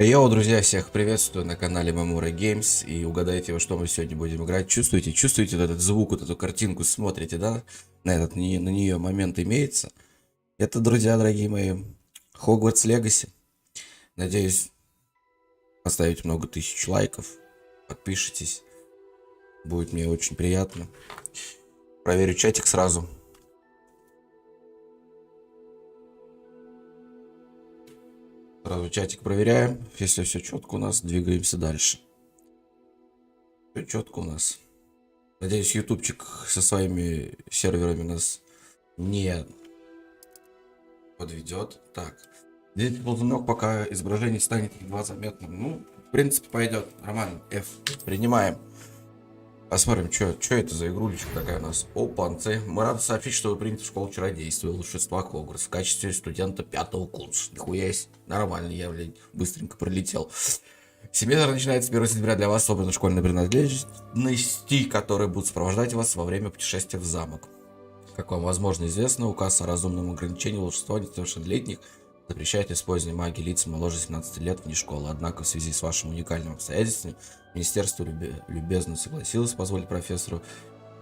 Йоу, друзья, всех приветствую на канале MamyraGames. И угадайте, во что мы сегодня будем играть. Чувствуете вот этот звук, вот эту картинку, смотрите, да? На нее момент имеется. Это, друзья, дорогие мои, Hogwarts Legacy. Надеюсь, поставить много тысяч лайков. Подпишитесь. Будет мне очень приятно. Проверю чатик сразу. Сразу чатик проверяем. Если все четко у нас, двигаемся дальше. Все четко у нас. Надеюсь, ютубчик со своими серверами нас не подведет. Так. Здесь ползунок, пока изображение станет едва заметным. Ну, в принципе, пойдет. Нормально. F. Принимаем. Посмотрим, что это за игрулечка такая у нас. Опанцы. Мы рады сообщить, что вы приняты в школу чародейства и волшебства Хогвартс в качестве студента 5-го курса. Нихуя есть. Нормально, я, блядь, быстренько пролетел. Семестр начинается с 1 сентября. Для вас собраны школьные принадлежности, которые будут сопровождать вас во время путешествия в замок. Как вам, возможно, известно, указ о разумном ограничении волшебства несовершеннолетних запрещает использование магии лицам моложе 17 лет вне школы. Однако в связи с вашим уникальным обстоятельством Министерство любезно согласилось позволить профессору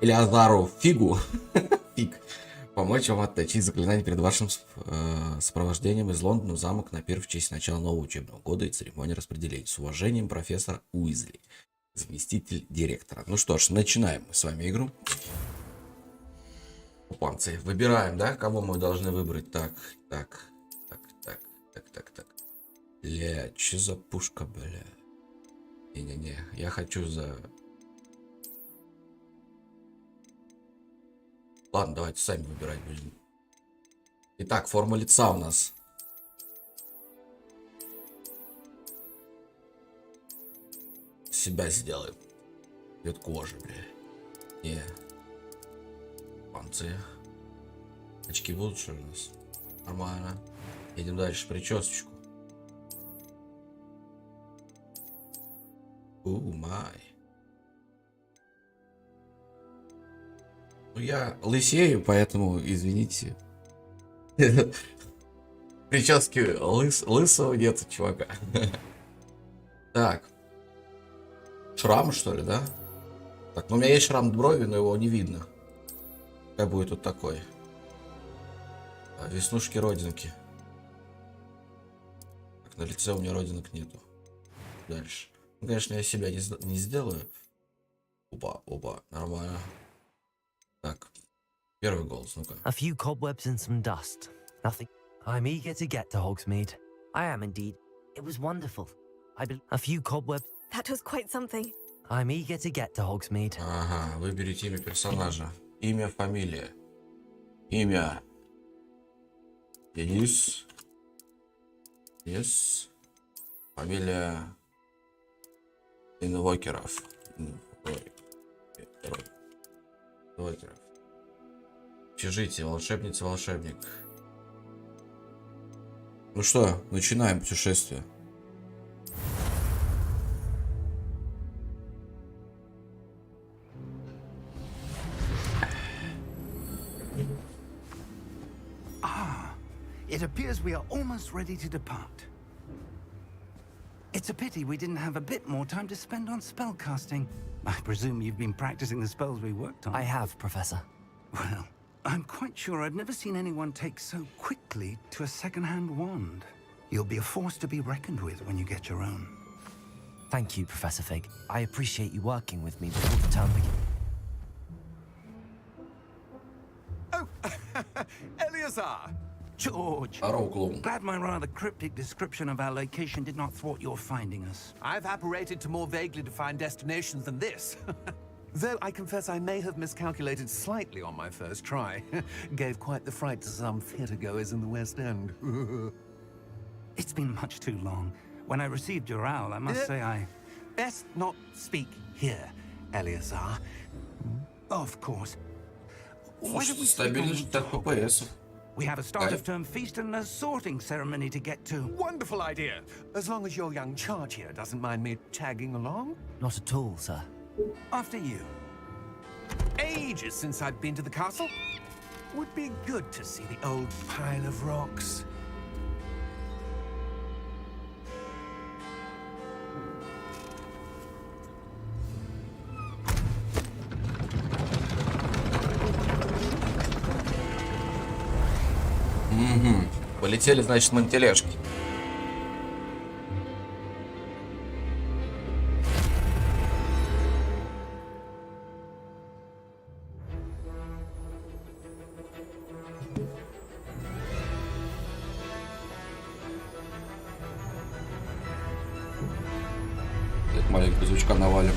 Элиазару Фиг помочь вам отточить заклинания перед вашим сопровождением из Лондона в замок на пир в честь начала нового учебного года и церемонии распределения. С уважением, профессор Уизли, заместитель директора. Ну что ж, начинаем мы с вами игру. Опанцы. Выбираем, да, кого мы должны выбрать. Так. Бля, че за пушка, бля? Не-не-не, я хочу за... Ладно, давайте сами выбирать будем. Итак, форма лица у нас. Себя сделаем. Цвет кожи, бля. Не. Панцы. Очки будут, что ли, у нас? Нормально. Едем дальше. Причесочку. Май. Ну, я лысею, поэтому извините. Прически лысого нет, чувака. Так. Шрам, что ли, да? Так, ну у меня есть шрам брови, но его не видно. Какая будет тут такой? Веснушки, родинки. Так, на лице у меня родинок нету. Дальше. Ну, конечно, я себя не сделаю. Опа, нормально. Так, первый голос, ну-ка. A few cobwebs and some dust. Nothing. I'm eager to get to Hogsmeade. I am indeed. It was wonderful. A few cobwebs. That was quite something. I'm eager to get to Hogsmeade. Ага, выберите имя персонажа. Имя, фамилия. Имя. Денис. Yes. Фамилия Инвокеров. Общежитие, волшебница, волшебник. Ну что, начинаем путешествие. It appears we are almost ready to depart. It's a pity we didn't have a bit more time to spend on spellcasting. I presume you've been practicing the spells we worked on. I have, Professor. Well, I'm quite sure I've never seen anyone take so quickly to a second-hand wand. You'll be a force to be reckoned with when you get your own. Thank you, Professor Fig. I appreciate you working with me before the term begins. Oh, Eleazar! George, glad my rather cryptic description of our location did not thwart your finding us. I've apparated to more vaguely defined destinations than this. Though I confess I may have miscalculated slightly on my first try. Gave quite the fright to some theatre-goers in the West End. It's been much too long. When I received your owl, I must say I... Best not speak here, Eleazar. Of course. Why don't we speak on... We have a start-of-term feast and a sorting ceremony to get to. Wonderful idea. As long as your young charge here doesn't mind me tagging along. Not at all, sir. After you. Ages since I've been to the castle. Would be good to see the old pile of rocks. Полетели, значит, мы на тележке. Маленького звучка навалим.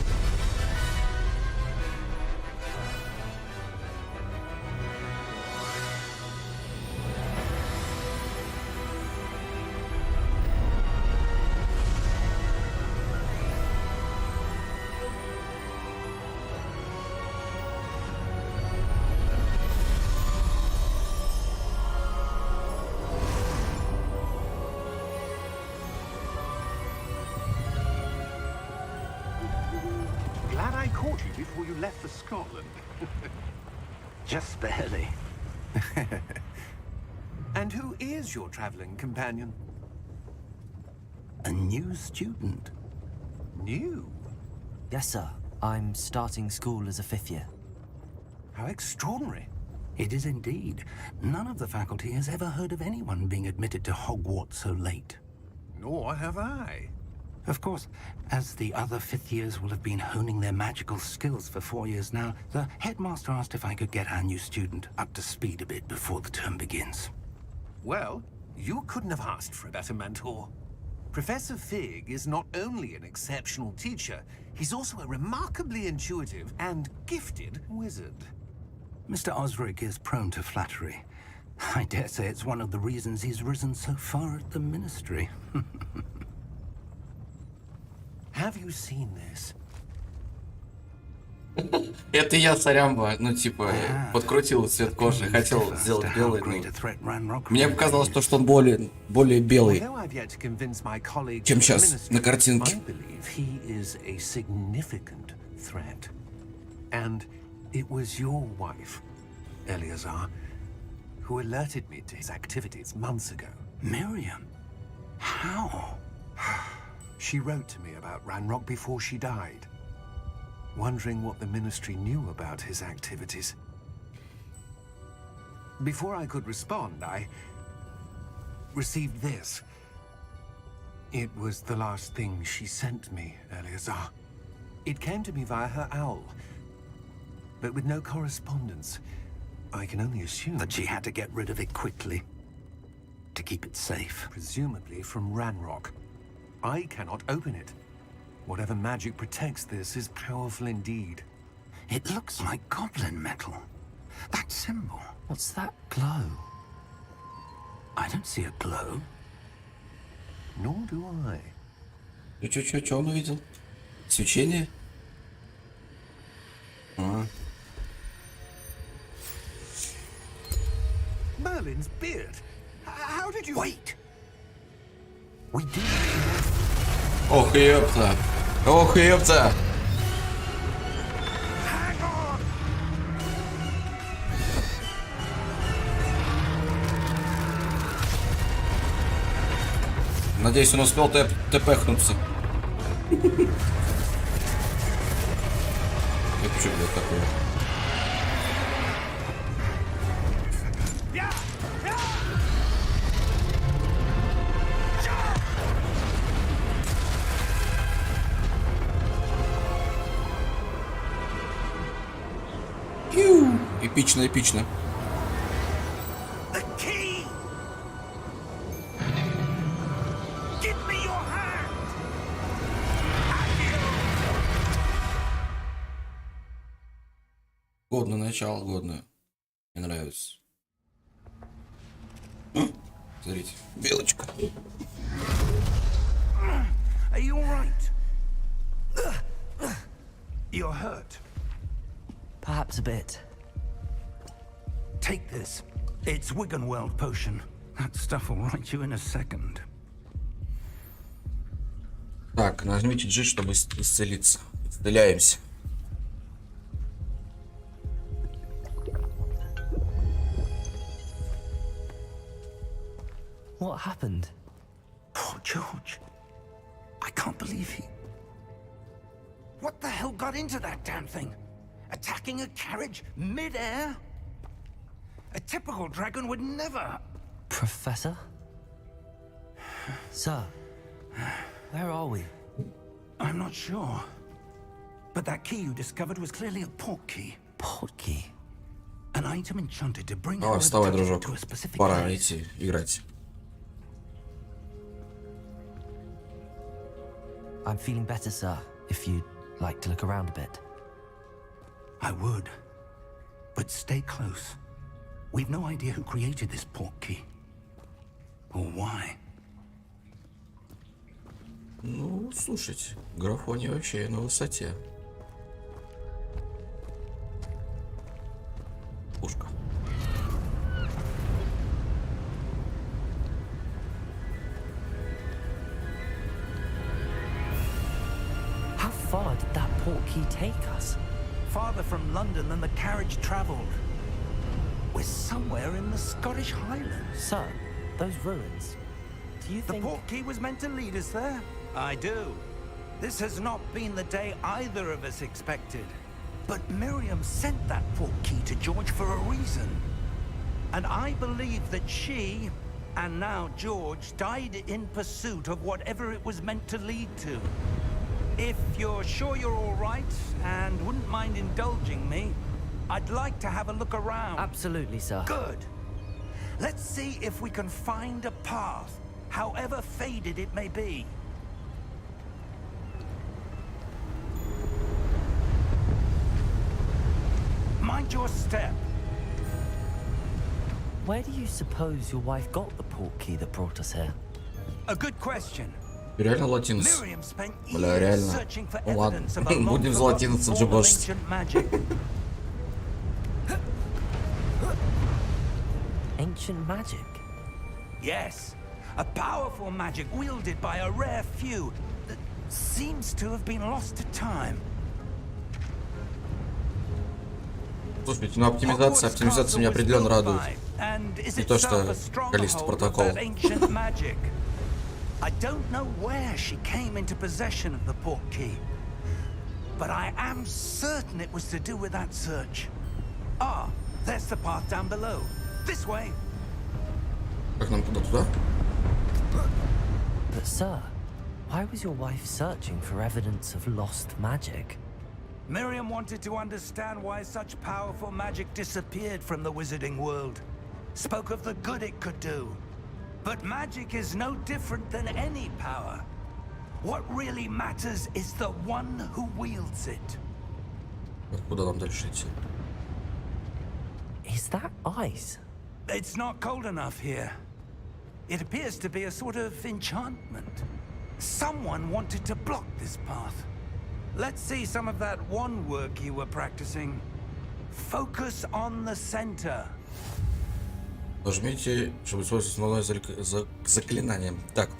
Glad I caught you before you left for Scotland. Just barely. And who is your traveling companion? A new student. New? Yes, sir. I'm starting school as a 5th year. How extraordinary. It is indeed. None of the faculty has ever heard of anyone being admitted to Hogwarts so late. Nor have I. Of course, as the other 5th years will have been honing their magical skills for 4 years now, the headmaster asked if I could get our new student up to speed a bit before the term begins. Well, you couldn't have asked for a better mentor. Professor Fig is not only an exceptional teacher, he's also a remarkably intuitive and gifted wizard. Mr. Osric is prone to flattery. I dare say it's one of the reasons he's risen so far at the ministry. Have you seen this? Это я, сорямба, ну типа, подкрутил цвет кожи, хотел сделать белый, но мне показалось то, что он более белый, Although I've yet to convince my colleagues чем at the сейчас ministry, на картинке. I believe he is a significant threat. And it was your wife, Eleazar, who alerted me to his activities months ago. Miriam? How? She wrote to me about Ranrock before she died, wondering what the ministry knew about his activities. Before I could respond, I received this. It was the last thing she sent me, Eleazar. It came to me via her owl, but with no correspondence. I can only assume That she had to get rid of it quickly to keep it safe. presumably from Ranrock. I cannot open it. Whatever magic protects this is powerful indeed. It looks like goblin metal. That symbol. What's that glow? I don't see a glow. Nor do I. Ну чё он увидел? Свечение? Merlin's beard. How did you... Wait! We do. Ох, ёпта! Ох, ёпта! Hang on! Надеюсь, он успел тпхнуться. Это что, блядь, такое? Эпично, эпично. The key! Give me your hand! Годное начало, годное. Мне нравится. Смотрите, белочка. Are you alright? You're hurt. Perhaps a bit. Take this. It's Wiggenweld potion. That stuff will right you in a second. Так, нажмите G, чтобы исцелиться. Исцеляемся. What happened? Poor George. I can't believe he... What the hell got into that damn thing? Attacking a carriage mid-air? A typical dragon would never... Professor? Sir, where are we? I'm not sure. But that key you discovered was clearly a port key. Port key? An item enchanted to bring О, her вставай, touch дружок. to a specific Пора place. идти играть. I'm feeling better, sir, if you'd like to look around a bit. I would. But stay close. We've no idea who created this port key. Or why. Ну, слушайте, графоний вообще на высоте. Пушка. How far did that port key take us? Farther from London than the carriage traveled. We're somewhere in the Scottish Highlands. Sir, those ruins. Do you The think... port key was meant to lead us there? I do. This has not been the day either of us expected. But Miriam sent that port key to George for a reason. And I believe that she, and now George, died in pursuit of whatever it was meant to lead to. If you're sure you're all right, and wouldn't mind indulging me, I'd like to have a look around. Absolutely, sir. Good. Let's see if we can find a path, however faded it may be. Mind your step. Where do you suppose your wife got the port key that brought us here? A good question. Реально латинос. Miriam spent Бля, years реально. searching for Ну ладно, evidence of a long будем за forgotten латиносом form of джиблашить. ancient magic. Ancient magic? Yes, a powerful magic wielded by a rare few that seems to have been lost to time. Слушайте, ну оптимизация меня определенно радует. Не то, что количество протоколов. I don't know where she came into possession of the port key, but I am certain it was to do with that search. Ah, there's the path down below. This way. Как нам туда? But sir, why was your wife searching for evidence of lost magic? Miriam wanted to understand why such powerful magic disappeared from the wizarding world. Spoke of the good it could do. But magic is no different than any power. What really matters is the one who wields it. Куда нам дальше идти? Is that ice? It's not cold enough here. It appears to be a sort of enchantment. Someone wanted to block this path. Let's see some of that one work you were practicing. Focus on the center. Нажмите, чтобы использовать основное заклинание. Так.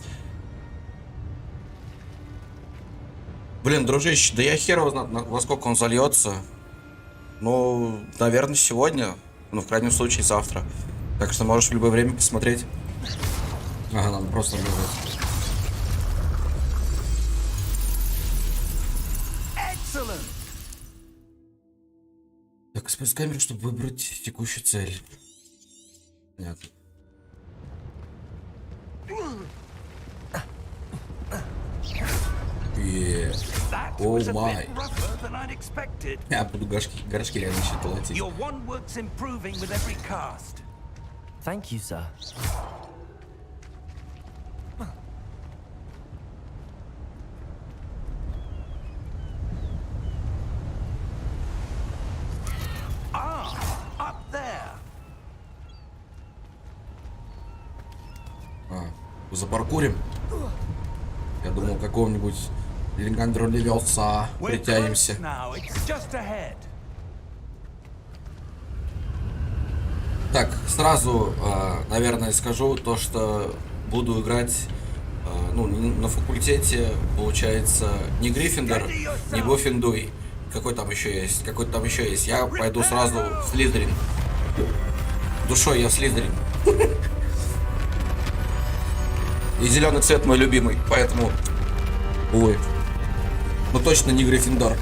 Блин, дружище, да я хер его знаю, во сколько он зальется. Ну, наверное, сегодня. Ну, в крайнем случае, завтра. Так что можешь в любое время посмотреть. Ага, надо просто нажать. Так, используй камеру, чтобы выбрать текущую цель. Понятно. О май. Я буду горшки реально еще толотить. Thank you, sir. Запаркурим. Я думал, какого-нибудь легендарного притянемся. Так, сразу, наверное, скажу то, что буду играть, ну, на факультете, получается, не Гриффиндор, не Буффиндуй. Какой там еще есть? Какой там еще есть? Я пойду сразу в Слизерин. Душой я в Слизерин. И зеленый цвет мой любимый, поэтому... Ой. Ну точно не Гриффиндор.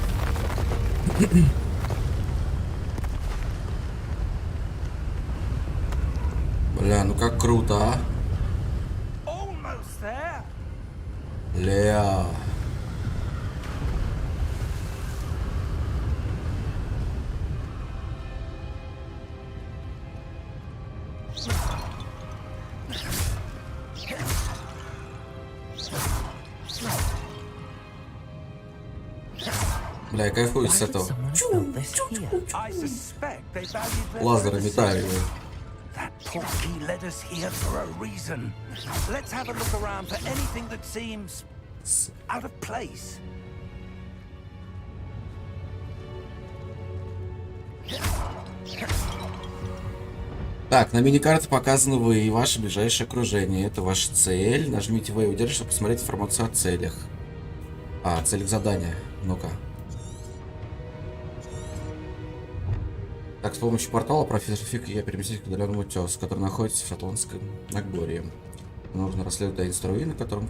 Бля, ну как круто, а? Almost there. Ля. Бля, я кайфую с этого. I suspect they valued their Лазеры метали его. That portkey led us here for a reason. Let's have a look around for anything that seems out of place. Так, на миникарте показаны вы и ваше ближайшее окружение. Это ваша цель. Нажмите В и удержите, чтобы посмотреть информацию о целях. А, целях задания. Ну-ка. Так, с помощью портала профессор Фиг я переместюсь к удаленному утесу, который находится в Шотландском Нагорье. Нужно расследовать таинство руины, которым...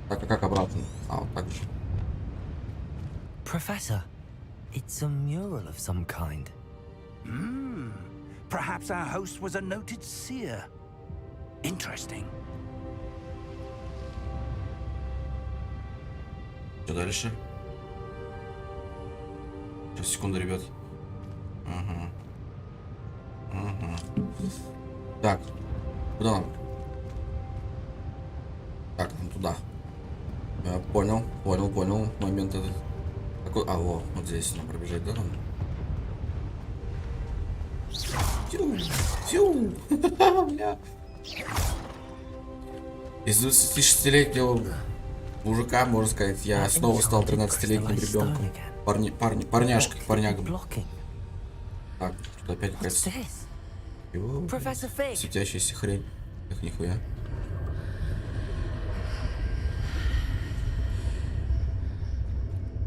Так, а как обратно? А, вот так же. Professor, it's a mural of some kind. Perhaps our host was a noted seer. Interesting. Что дальше? Сейчас, секунду, ребят. Так, куда нам? Так, нам туда. Понял. Момент этот. Какой? А, вот здесь нам пробежать, да? Фью. Бля. Из 26-летнего мужика, можно сказать, я снова стал 13-летним ребенком. Парнягом. Так, тут опять какая-то светящаяся хрень. Эх, нихуя.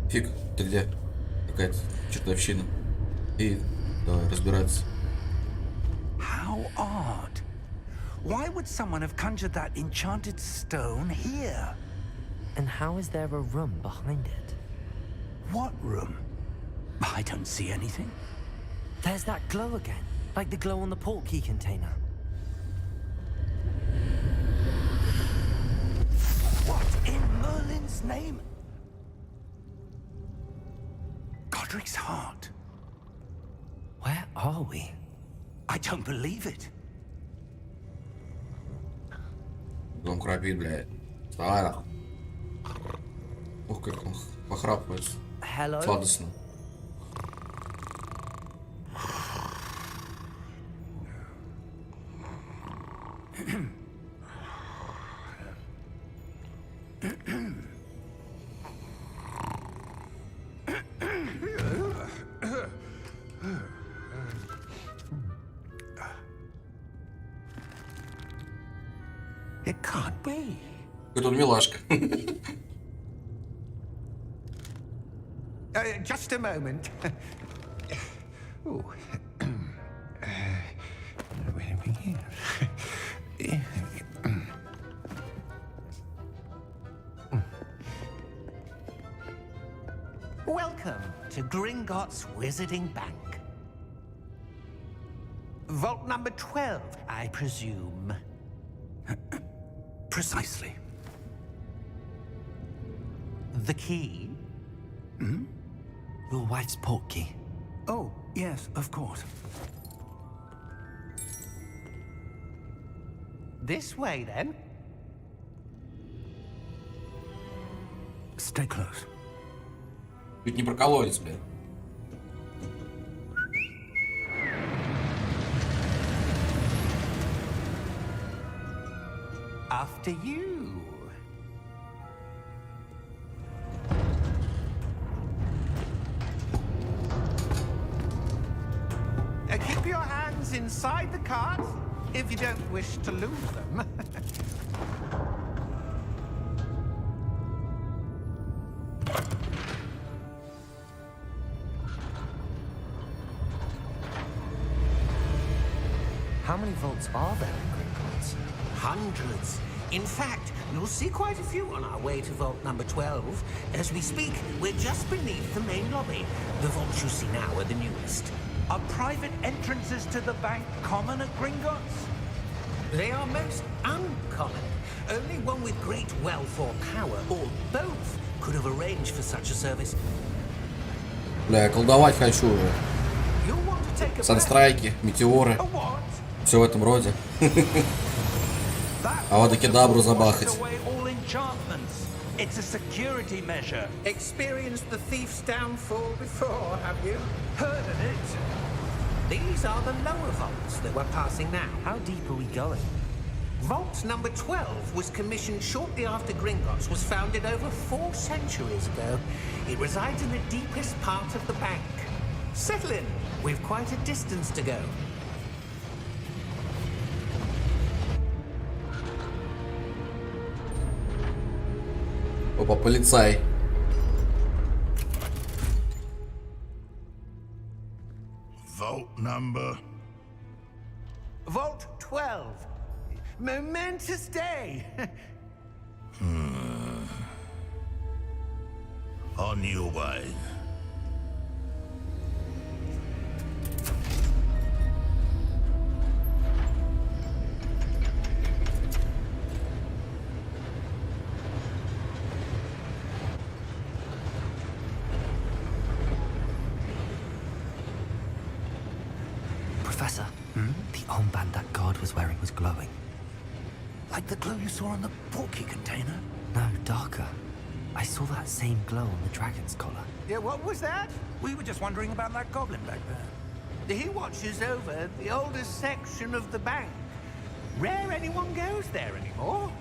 Фиг, ты где? Какая-то чертовщина. И давай разбираться. How odd. Why would someone have conjured that enchanted stone here? And how is there a room behind it? What room? I don't see anything. There's that glow again, like the glow on the portkey container. What in Merlin's name? Godric's heart. Where are we? I don't believe it. Дом храпит, блядь. Вставай, нахуй. Ух, как он похрапывает. Hello? Сладостно. It can't be. Это он милашка. Just a moment. Ooh. Where are we here? Welcome to Gringotts Wizarding Bank. Vault number 12, I presume. Precisely. The key? Your wife's portkey. Oh, yes, of course. This way, then. Stay close. Чуть не прокололись, блядь. After you. Keep your hands inside the cart if you don't wish to lose them. How many vaults are there in Gringotts? Hundreds. In fact, you'll see quite a few on our way to vault number 12. As we speak, we're just beneath the main lobby. The vaults you see now are the newest. Are private entrances to the bank common at Gringotts? They are most uncommon. Only one with great wealth or power, or both, could have arranged for such a service. Бля, я колдовать хочу уже. You'll want to take a Санстрайки, метеоры. A what? Все в этом роде. That А вот и кедабру забахать. washes away all enchantments. It's a security measure. Experienced the thief's downfall before, have you? Heard of it? These are the lower vaults that we're passing now. How deep are we going? Vault number 12 was commissioned shortly after Gringotts was founded over 4 centuries ago. It resides in the deepest part of the bank. Settle in. We've quite a distance to go. Опа, полицай. Vault number. Vault 12. Momentous day. On your way. Professor, the armband that guard was wearing was glowing. Like the glow you saw on the porky container? No, darker. I saw that same glow on the dragon's collar. Yeah, what was that? We were just wondering about that goblin back there. He watches over the oldest section of the bank. Rare anyone goes there anymore.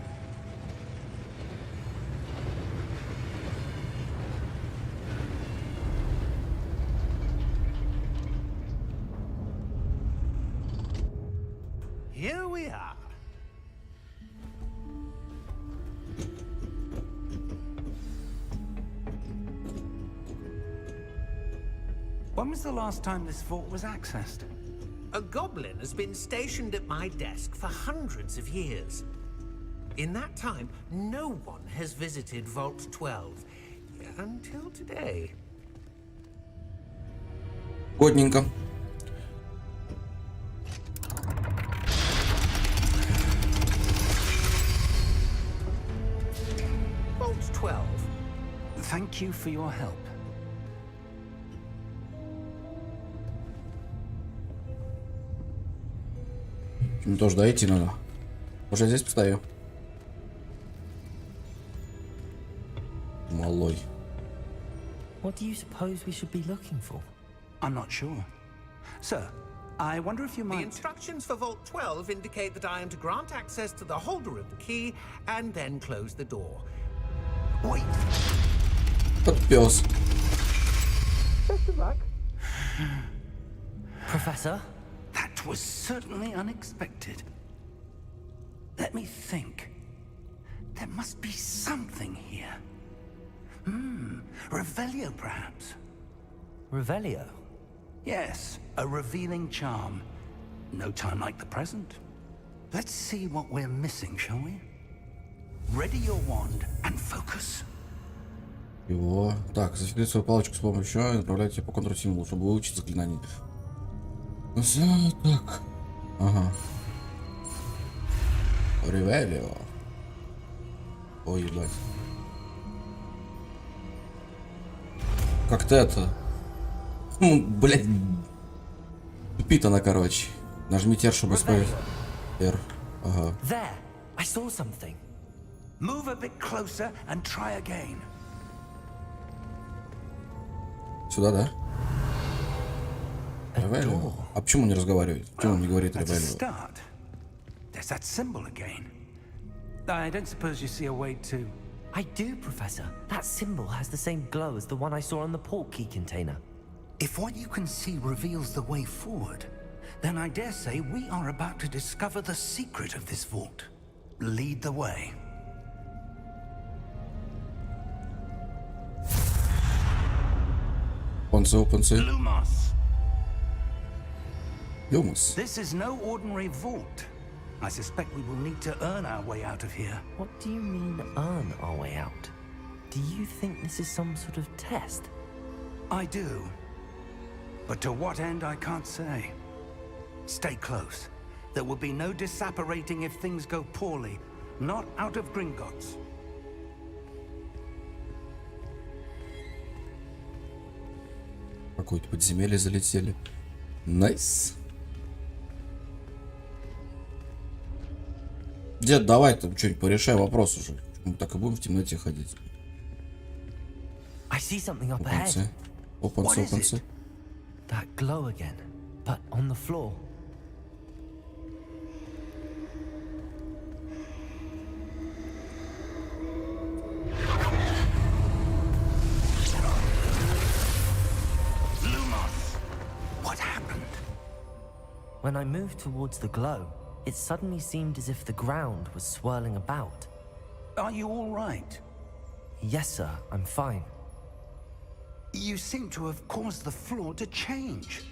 Here we are. When was the last time this vault was accessed? A goblin has been stationed at my desk for hundreds of years. In that time, no one has visited Vault 12 until today. Годненько. Vault 12. Thank you for your help. Мне тоже дойти надо. Уже здесь постою. Малой. What do you suppose we should be looking for? I'm not sure. Sir, I wonder if you The might... instructions for Vault 12 indicate that I am to grant access to the holder of the key and then close the door. Wait! Вот пес. Best of luck. Professor? That was certainly unexpected. Let me think. There must be something here. Revelio, perhaps? Revelio? Yes, a revealing charm. No time like the present. Let's see what we're missing, shall we? Ready your wand and focus. Его. Так, зафиксируйте свою палочку с помощью и направляйте по контрсимволу, чтобы выучить заклинание. Так. Ага. Ревелио. Ой, ебать. Как-то это... Ну, блядь. Тупит она, короче. Нажмите R, чтобы исправить. R. Ага. There! I saw something. Move a bit closer and try again. Сюда, да? A Ревелио. door. А почему не разговаривает? Почему он не говорит That's a Ревелио? start. There's that symbol again. I don't suppose you see a way to... I do, Professor. That symbol has the same glow as the one I saw on the port key container. If what you can see reveals the way forward, then I dare say we are about to discover the secret of this vault. Lead the way. Опанцы. Lumos. Люмус. This is no ordinary vault. I suspect we will need to earn our way out of here. What do you mean, earn our way out? Do you think this is some sort of test? I do. But to what end, I can't say. Stay close. There will be no disapparating if things go poorly. Not out of Gringotts. Какое-то подземелье залетели. Найс. Дед, давай там что-нибудь порешай вопрос уже. Мы так и будем в темноте ходить. I see something up ahead. Опанцы, опанцы. That glow again, but on the floor. What happened? When I moved towards the glow, it suddenly seemed as if the ground was swirling about. Are you all right? Yes, sir, I'm fine. You seem to have caused the floor to change.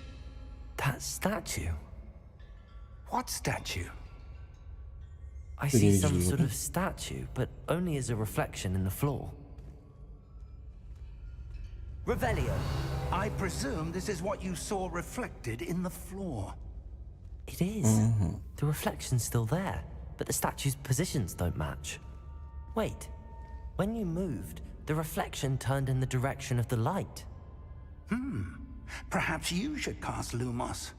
That statue. What statue? I see some sort of statue, but only as a reflection in the floor. Revelio. I presume this is what you saw reflected in the floor. It is. The reflection's still there, but the statue's positions don't match. Wait. When you moved, the reflection turned in the direction of the light. Perhaps you should cast Lumos.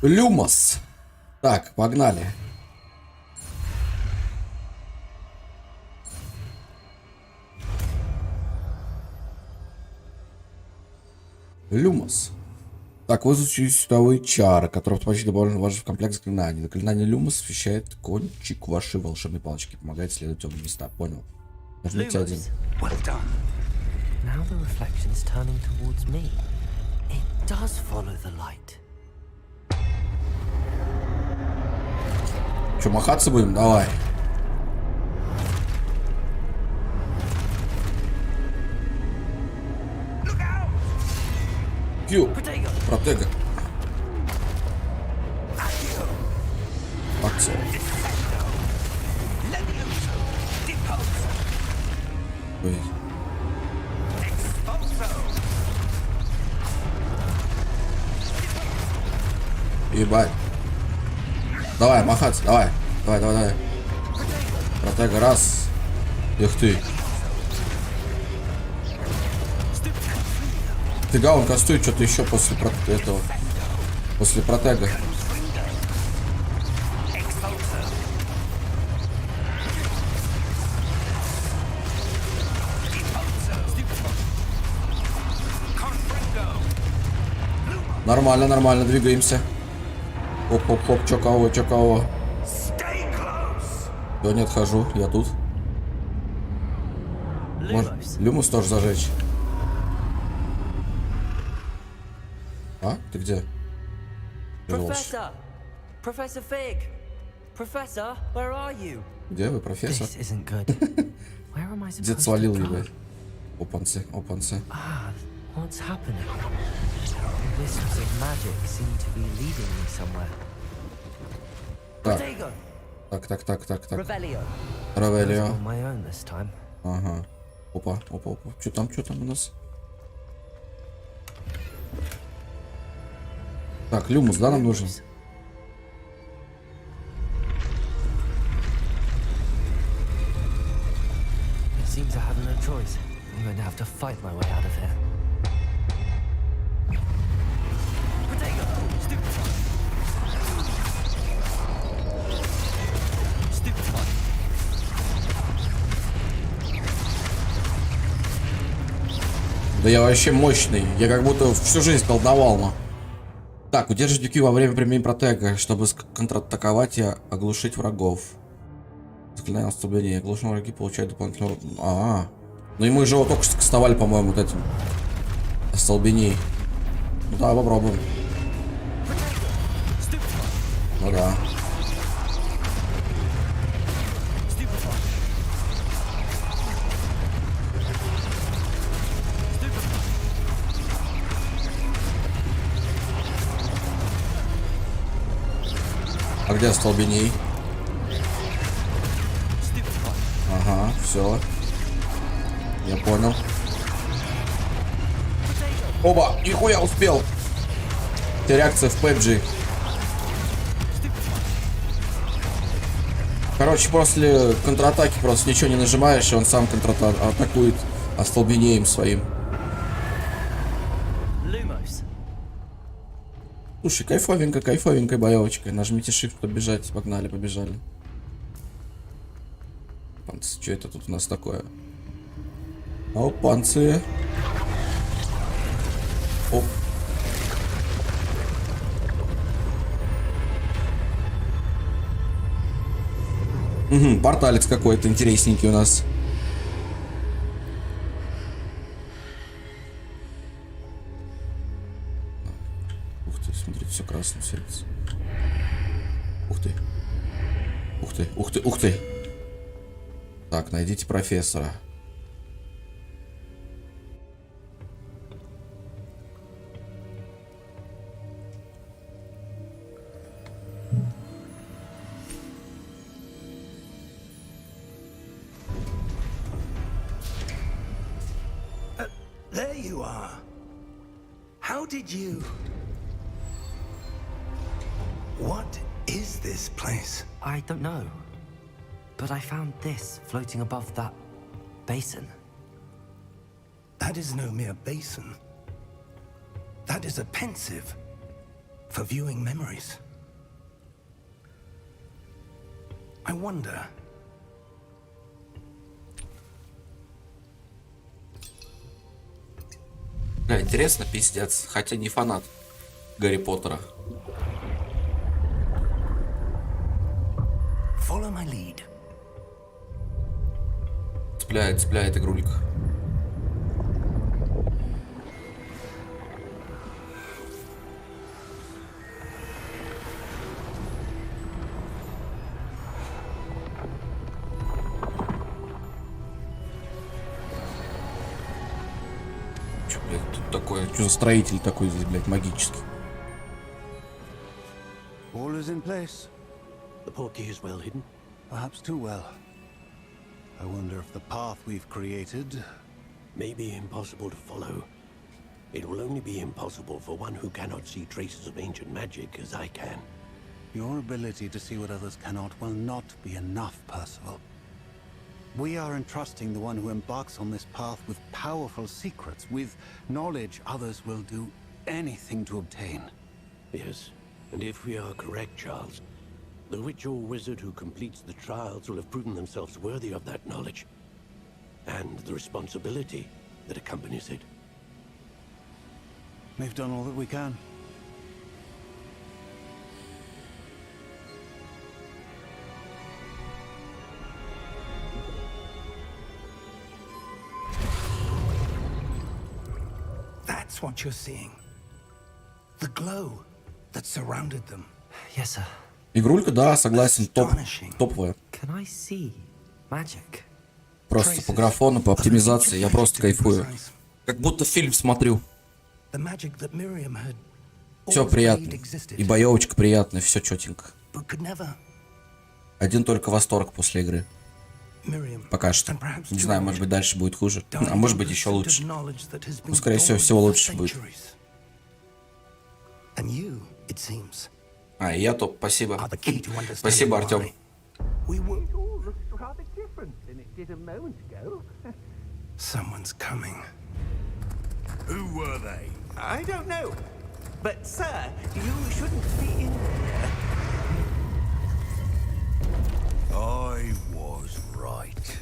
Люмос. Так, погнали. Люмос. Так, вы изучите световые чары, которые почти добавлены в комплект заклинаний. Заклинание Люмос освещает кончик вашей волшебной палочки. Помогает исследовать темные места. Понял. Нажмите один. Well done. Now the reflection is turning towards me. It does follow the light. Че, махаться будем? Давай. Кью. Протега. Акция. Ой. Ебать. Давай, махаться, давай. Давай. Протега, раз. Эх ты. Фига, он кастует что-то еще после этого. После протега. Нормально, двигаемся. Хоп, чё кого? Я не отхожу, я тут. Может, Люмус тоже зажечь? А? Ты где? Professor! Professor Fig! Professor, where are you? Где вы, профессор? This isn't good. Where am I supposed Дед to свалил, go? ебать. Опанцы. Ah, what's happening? The wisps of magic seem to be leading me somewhere. Так. Protego! Так. Revelio. Равелио. On my own this time. Ага. Опа. Что там у нас? Так, Люмус, да, нам нужен? It seems I have no choice. I'm going to have to fight my way out of here. Protego! Stupid one. Да я вообще мощный. Я как будто всю жизнь колдовал, но. Так, удержите Q во время применения протега, чтобы контратаковать и оглушить врагов. Заклинание ослабления. Оглушенные враги получают дополнительный урон. Ну и мы же его только что кастовали, по-моему, вот этим. Остолбеней. Ну давай попробуем. Ну да. А где остолбеней? Ага, все. Я понял. Оба, нихуя успел. Реакция в PUBG. Короче, после контратаки просто ничего не нажимаешь, и он сам контратакует остолбенением своим. Слушай, кайфовенькая боевочка. Нажмите Shift, чтобы бежать. Погнали, побежали. Что это тут у нас такое? Опанцы. Оп. Угу, порталец какой-то интересненький у нас. Ух ты, смотри, все красным светится. Ух ты. Ух ты, ух ты, ух ты. Так, найдите профессора. There you are. How did you... What is this place? I don't know. But I found this floating above that basin. That is no mere basin. That is a pensive for viewing memories. I wonder... Да, интересно, пиздец. Хотя не фанат Гарри Поттера. Follow my lead. Цепляет игрулик. Чё, блядь, тут такое? Чё за строитель такой здесь, блядь, магический? All is in place. The portkey is well hidden. Perhaps too well. I wonder if the path we've created... May be impossible to follow. It will only be impossible for one who cannot see traces of ancient magic as I can. Your ability to see what others cannot will not be enough, Percival. We are entrusting the one who embarks on this path with powerful secrets, with knowledge others will do anything to obtain. Yes, and if we are correct, Charles, the witch or wizard who completes the trials will have proven themselves worthy of that knowledge, and the responsibility that accompanies it. We've done all that we can. That's what you're seeing. The glow that surrounded them. Yes, sir. Игрулька, да, согласен, топовая. Can I see magic? Просто по графону, по оптимизации, я просто кайфую. Как будто фильм смотрю. Все приятно. И боевочка приятная, все четенько. Один только восторг после игры. Пока что. Не знаю, может быть, дальше будет хуже. А может быть, еще лучше. Ну, скорее всего лучше будет. А, и я топ, спасибо. Спасибо, Артем. Someone's coming. Who were they? I don't know. But, sir, you shouldn't be in here. I was right.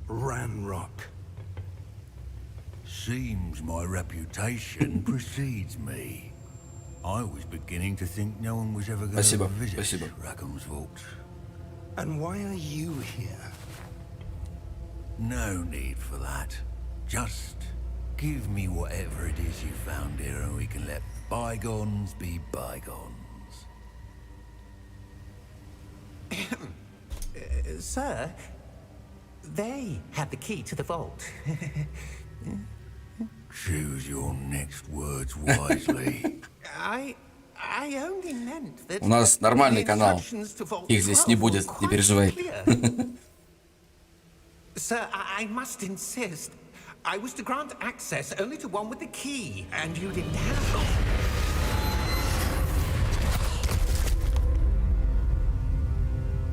Ranrock. Seems my reputation precedes me. I was beginning to think no one was ever going to visit Rackham's vault. And why are you here? No need for that. Just give me whatever it is you found here and we can let bygones be bygones. Sir, they had the key to the vault. Choose your next words wisely. I only meant that У нас нормальный канал. Их здесь не будет, не переживай. Sir, I must insist. I was to grant access only to one with the key, and you didn't have it.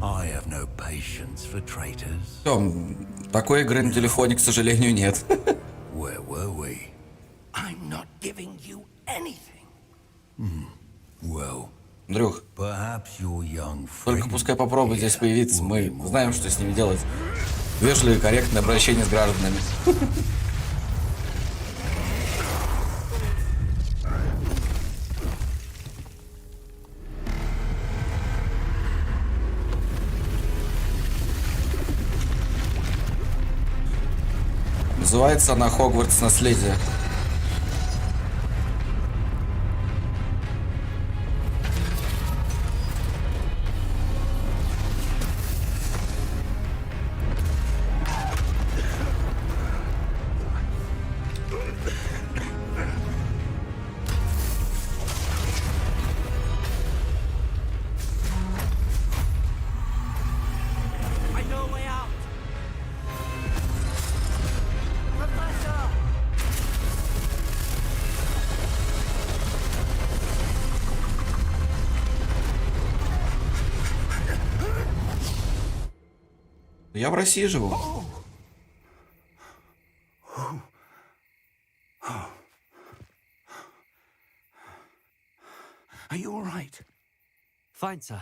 I have no patience for traitors. Такой игры на телефоне, к сожалению, нет. Where were we? I'm not giving you anything. Well, Андрюх, perhaps your young только friend пускай попробует здесь here появиться, will мы be more знаем, что с ними делать. Вежливое и корректное обращение с гражданами. Называется она Хогвартс Наследие. I know a way out. Professor! Я в России живу. Are you all right? Fine, sir.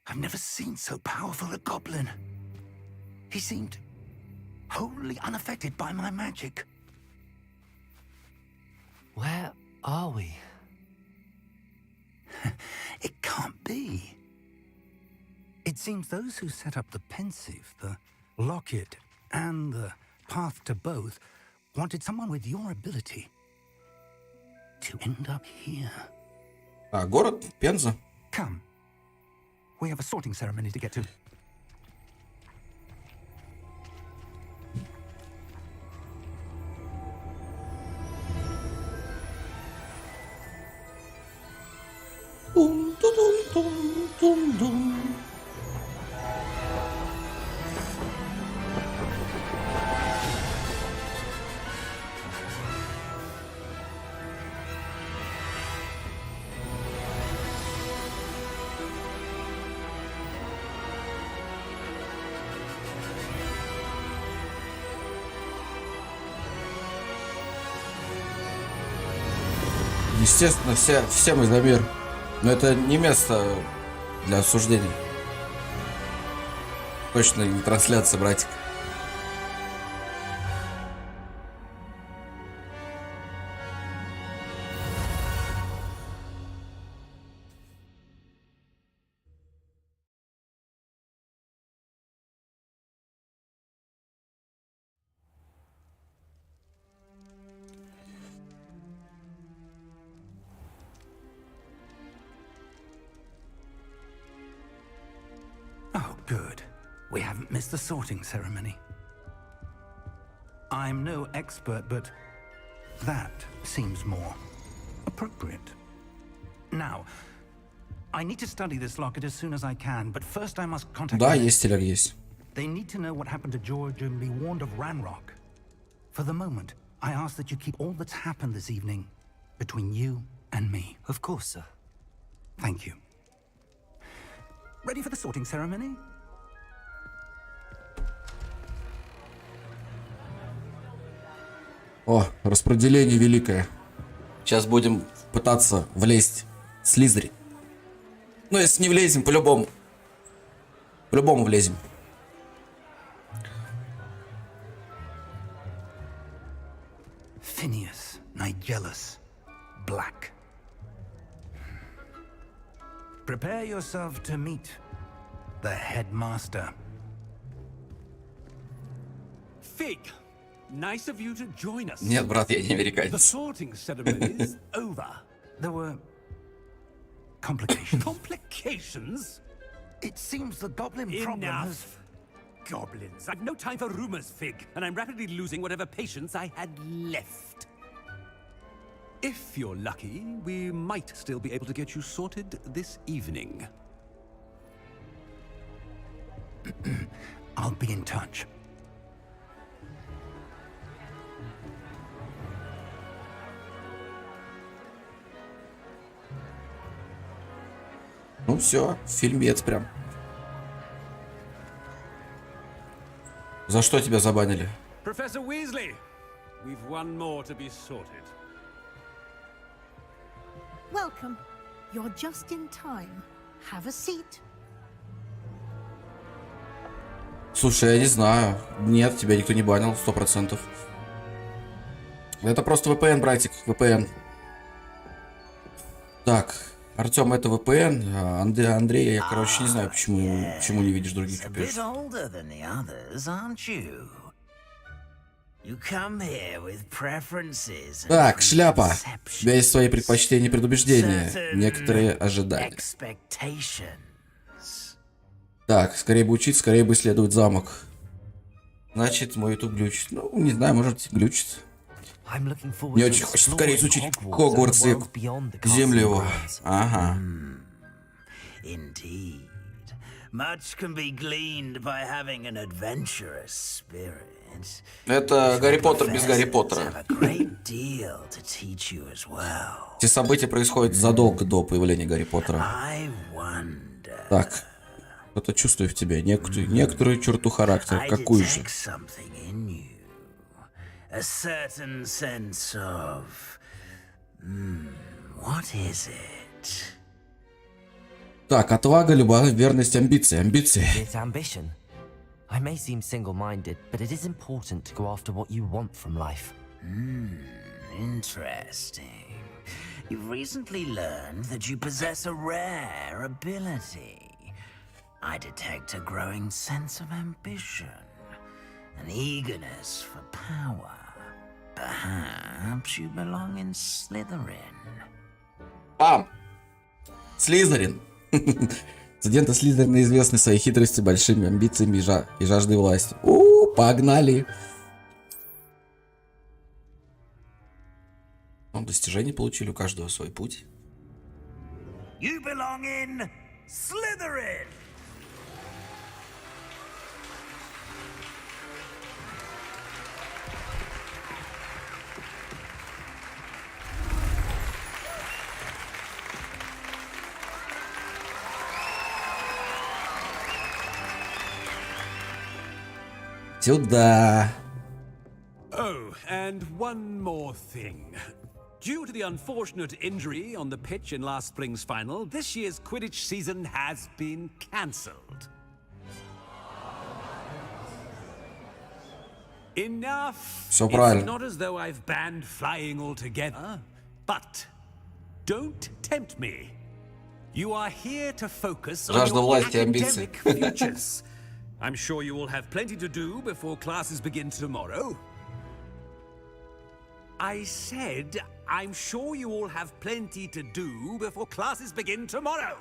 I've never seen so powerful a goblin. He seemed wholly unaffected by my magic. Where are we? It can't be. It seems those who set up the pensive, the locket, and the path to both wanted someone with your ability to end up here. А, город Пенза. Come. We have a sorting ceremony to get to. Естественно, все мы за мир. Но это не место для обсуждений. Точно не трансляция, братик. Oh, good. We haven't missed the sorting ceremony. I'm no expert, but that seems more appropriate. Now, I need to study this locket as soon as I can, but first I must contact Да, them. есть телег, есть. They need to know what happened to George and be warned of Ranrock. For the moment, I ask that you keep all that's happened this evening between you and me. Of course, sir. Thank you. Ready for the sorting ceremony? О, распределение великое. Сейчас будем пытаться влезть в Слизерин. Ну, если не влезем, по-любому. По-любому влезем. Phineas, Nigellus, Black. Prepare yourself to meet the headmaster. Fig, nice of you to join us. Нет, брат, я не The американец. sorting ceremony is over. There were complications. Complications? It seems the goblin problem has... Enough. Goblins. I've no time for rumors, Fig, and I'm rapidly losing whatever patience I had left. If you're lucky, we might still be able to get you sorted this evening. I'll be in touch. Ну все, фильмец прям. За что тебя забанили? Professor Weasley, we've one more to be sorted. Welcome. You're just in time. Have a seat. Слушай, я не знаю. Нет, тебя никто не банил, 100%. Это просто VPN, братик, VPN. Так, Артем, это VPN, а Андрей, я, короче, не знаю, почему не видишь других пишешь. Так, шляпа. У тебя есть свои предпочтения и предубеждения. Некоторые ожидания. Так, скорее бы учить, скорее бы исследовать замок. Значит, мой YouTube глючит. Ну, не знаю, может, глючит. Мне очень хочется скорее изучить Хогвартс и землю его. Ага. Это Гарри Поттер без Гарри Поттера. Все события происходят задолго до появления Гарри Поттера. Так, что-то чувствую в тебе, некоторую черту характера. Какую же? A certain sense of... what is it? Так, отвага, любовь, верность, амбиции. It's ambition. I may seem single-minded, but it is important to go after what you want from life. Interesting. You've recently learned that you possess a rare ability. I detect a growing sense of ambition. An eagerness for power. Perhaps you belong in Slytherin. Слизерин. Студенты Слизерина известны своей хитростью, большими амбициями и жаждой власти. Погнали. Достижения получили, у каждого свой путь. You belong in Slytherin. Сюда. Oh, and one more thing. Due to the unfortunate injury on the pitch in last spring's final, this year's Quidditch season has been cancelled. Enough. Всё правильно. It's not as though I've banned flying altogether, but don't tempt me. You are here to focus on Жажда your власти и амбиций. academic futures. I'm sure you will have plenty to do before classes begin tomorrow. I said, I'm sure you all have plenty to do before classes begin tomorrow.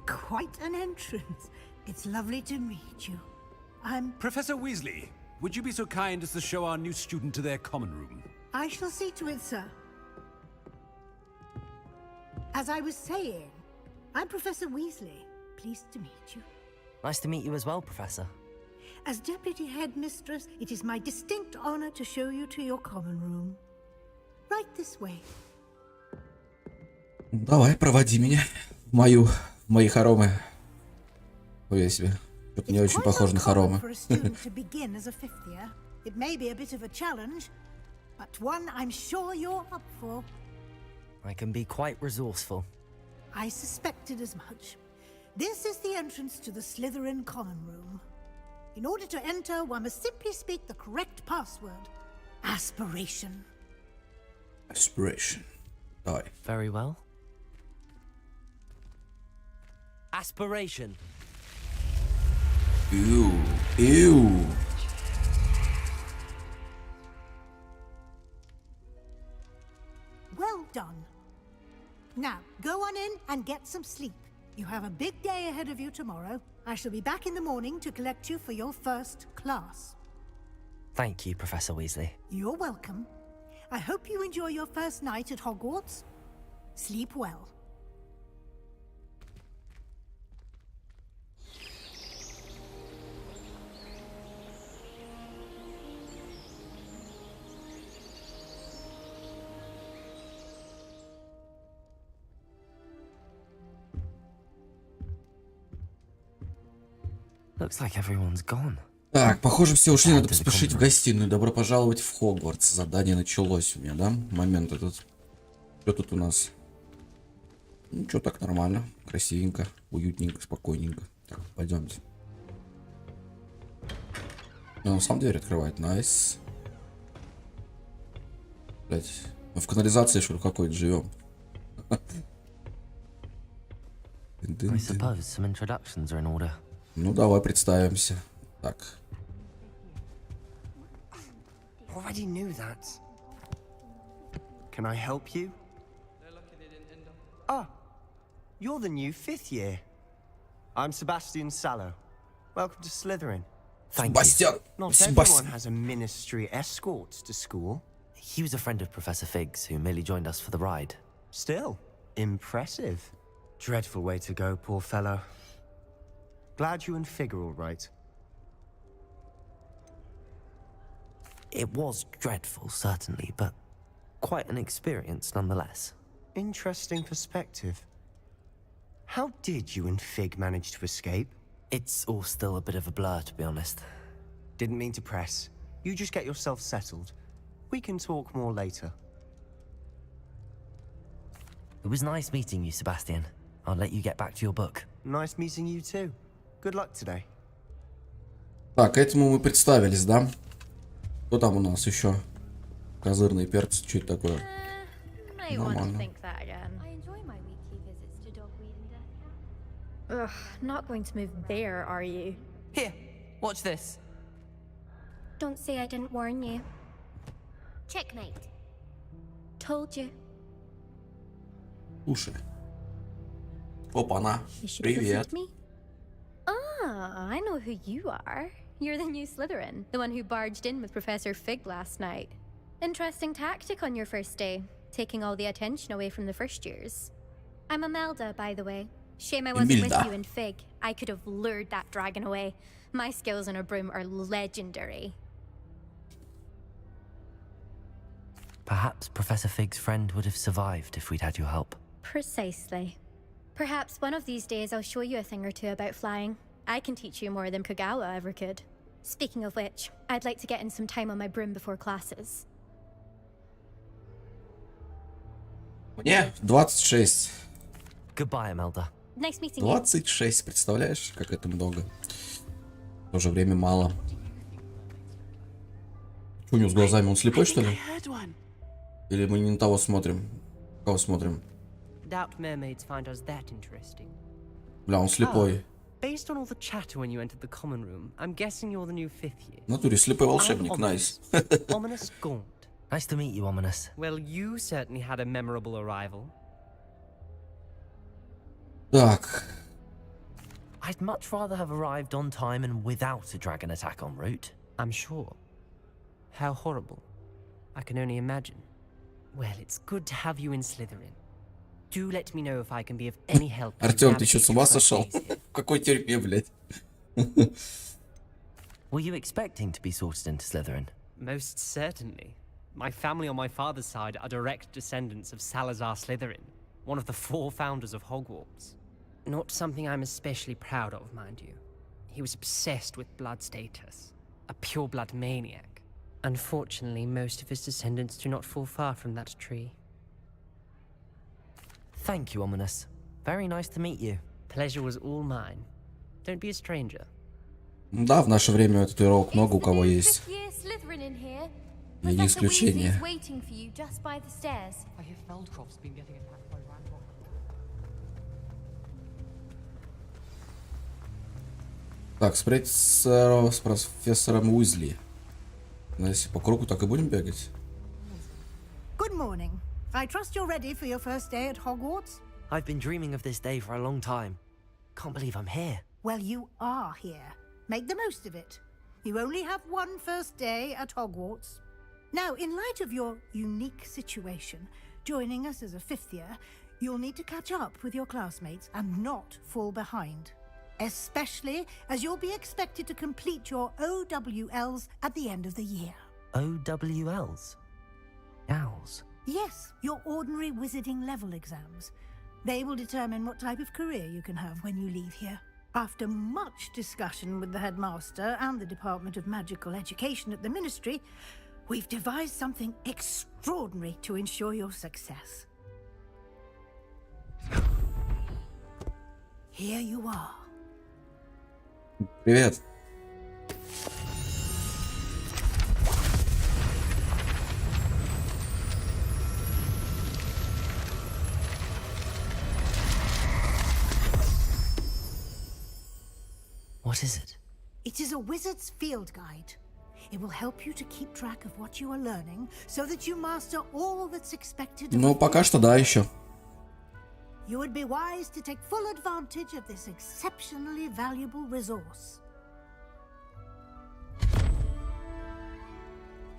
Quite an entrance. It's lovely to meet you. I'm... Professor Weasley, would you be so kind as to show our new student to their common room? I shall see to it, sir. As I was saying, I'm Professor Weasley. Pleased to meet you. Nice to meet you as well, Professor. As Deputy Headmistress, it is my distinct honor to show you to your common room. Right this way. Давай, проводи меня в мои хоромы. Ой, себе. Это не очень похоже на хоромы. It may be a bit of a challenge, but one I'm sure you're up for. I can be quite resourceful. I suspected as much. This is the entrance to the Slytherin common room. In order to enter, one must simply speak the correct password. Aspiration. Aspiration. Давай. Very well. Aspiration. Ew. Well done. Now, go on in and get some sleep. You have a big day ahead of you tomorrow. I shall be back in the morning to collect you for your first class. Thank you, Professor Weasley. You're welcome. I hope you enjoy your first night at Hogwarts. Sleep well. Looks like everyone's gone. Так, похоже, все ушли, надо поспешить в гостиную. Добро пожаловать в Хогвартс. Задание началось у меня, да? Момент этот. Что тут у нас? Ну, что так нормально. Красивенько, уютненько, спокойненько. Так, пойдемте. Ну, на самом деле открывает. Найс. Блять. Мы в канализации, что ли, какой-то живем? I suppose some introductions are in order. Ну, давай представимся. Так. Already knew that. Can I help you? Ah, you're the new 5th year. I'm Sebastian Sallow. Welcome to Slytherin. Thank Sebastian. you. Not everyone has a ministry escort to school. He was a friend of Professor Fig's who merely joined us for the ride. Still, impressive. Dreadful way to go, poor fellow. Glad you and Fig are all right. It was dreadful, certainly, but quite an experience nonetheless. Interesting perspective. How did you and Fig manage to escape? It's all still a bit of a blur, to be honest. Didn't mean to press. You just get yourself settled. We can talk more later. It was nice meeting you, Sebastian. I'll let you get back to your book. Nice meeting you too. Good luck today. Так, к этому мы представились, да? Кто там у нас еще? Козырные перцы, что это такое? Нормально. I enjoy my weekly visits to Dogweed and Death. Ugh, not going to move there, are you? Here, watch this. Don't say I didn't warn you. Checkmate. Told you. Слушай. Опа-на. You should Привет. have me. Ah, I know who you are. You're the new Slytherin, the one who barged in with Professor Fig last night. Interesting tactic on your first day, taking all the attention away from the first years. I'm Imelda, by the way. Shame I wasn't with you and Fig. I could have lured that dragon away. My skills on a broom are legendary. Perhaps Professor Fig's friend would have survived if we'd had your help. Precisely. Perhaps one of these days I'll show you a thing or two about flying. I can teach you more than Kagawa ever could. Speaking of which, I'd like to get in some time on my broom before classes. Мне 26. Goodbye, Imelda. Nice meeting you. 26, представляешь, как это много. В то же время мало. Что у него с глазами? Он слепой, что ли? Или мы не на того смотрим? Кого смотрим? Doubt mermaids find us that interesting. Бля, он слепой. Based on all the chatter when you entered the common room, I'm guessing you're the new 5th year. В натуре слепой волшебник, найс. Ominous Gaunt. Nice to meet you, Ominous. Well, you certainly had a memorable arrival. Так. I'd much rather have arrived on time and without a dragon attack en route. I'm sure. How horrible. I can only imagine. Well, it's good to have you in Slytherin. Do let me know if I can be of any help. Артём, ты что, с ума сошел? В какой тюрьме, блядь? Were you expecting to be sorted into Slytherin? Most certainly. My family on my father's side are direct descendants of Salazar Slytherin, one of the 4 founders of Hogwarts. Not something I'm especially proud of, mind you. He was obsessed with blood status, a pure-blood maniac. Unfortunately, most of his descendants do not fall far from that tree. Thank you, Ominous. Very nice to meet you. Pleasure was all mine. Don't be a stranger. Да, в наше время татуировок много у кого есть. Я не исключение. Так, смотреть с профессором Уизли. Ну, если по кругу, так и будем бегать. Good morning. I trust you're ready for your first day at Hogwarts? I've been dreaming of this day for a long time. Can't believe I'm here. Well, you are here. Make the most of it. You only have one first day at Hogwarts. Now, in light of your unique situation, joining us as a 5th year, you'll need to catch up with your classmates and not fall behind. Especially as you'll be expected to complete your OWLs at the end of the year. OWLs? Owls? Yes, your ordinary wizarding level exams. They will determine what type of career you can have when you leave here. After much discussion with the headmaster and the Department of Magical Education at the Ministry, we've devised something extraordinary to ensure your success. Here you are. Привет. What is it? It is a wizard's field guide. It will help you to keep track of what you are learning, so that you master all that's expected of Ну, you. пока что да, еще. You would be wise to take full advantage of this exceptionally valuable resource.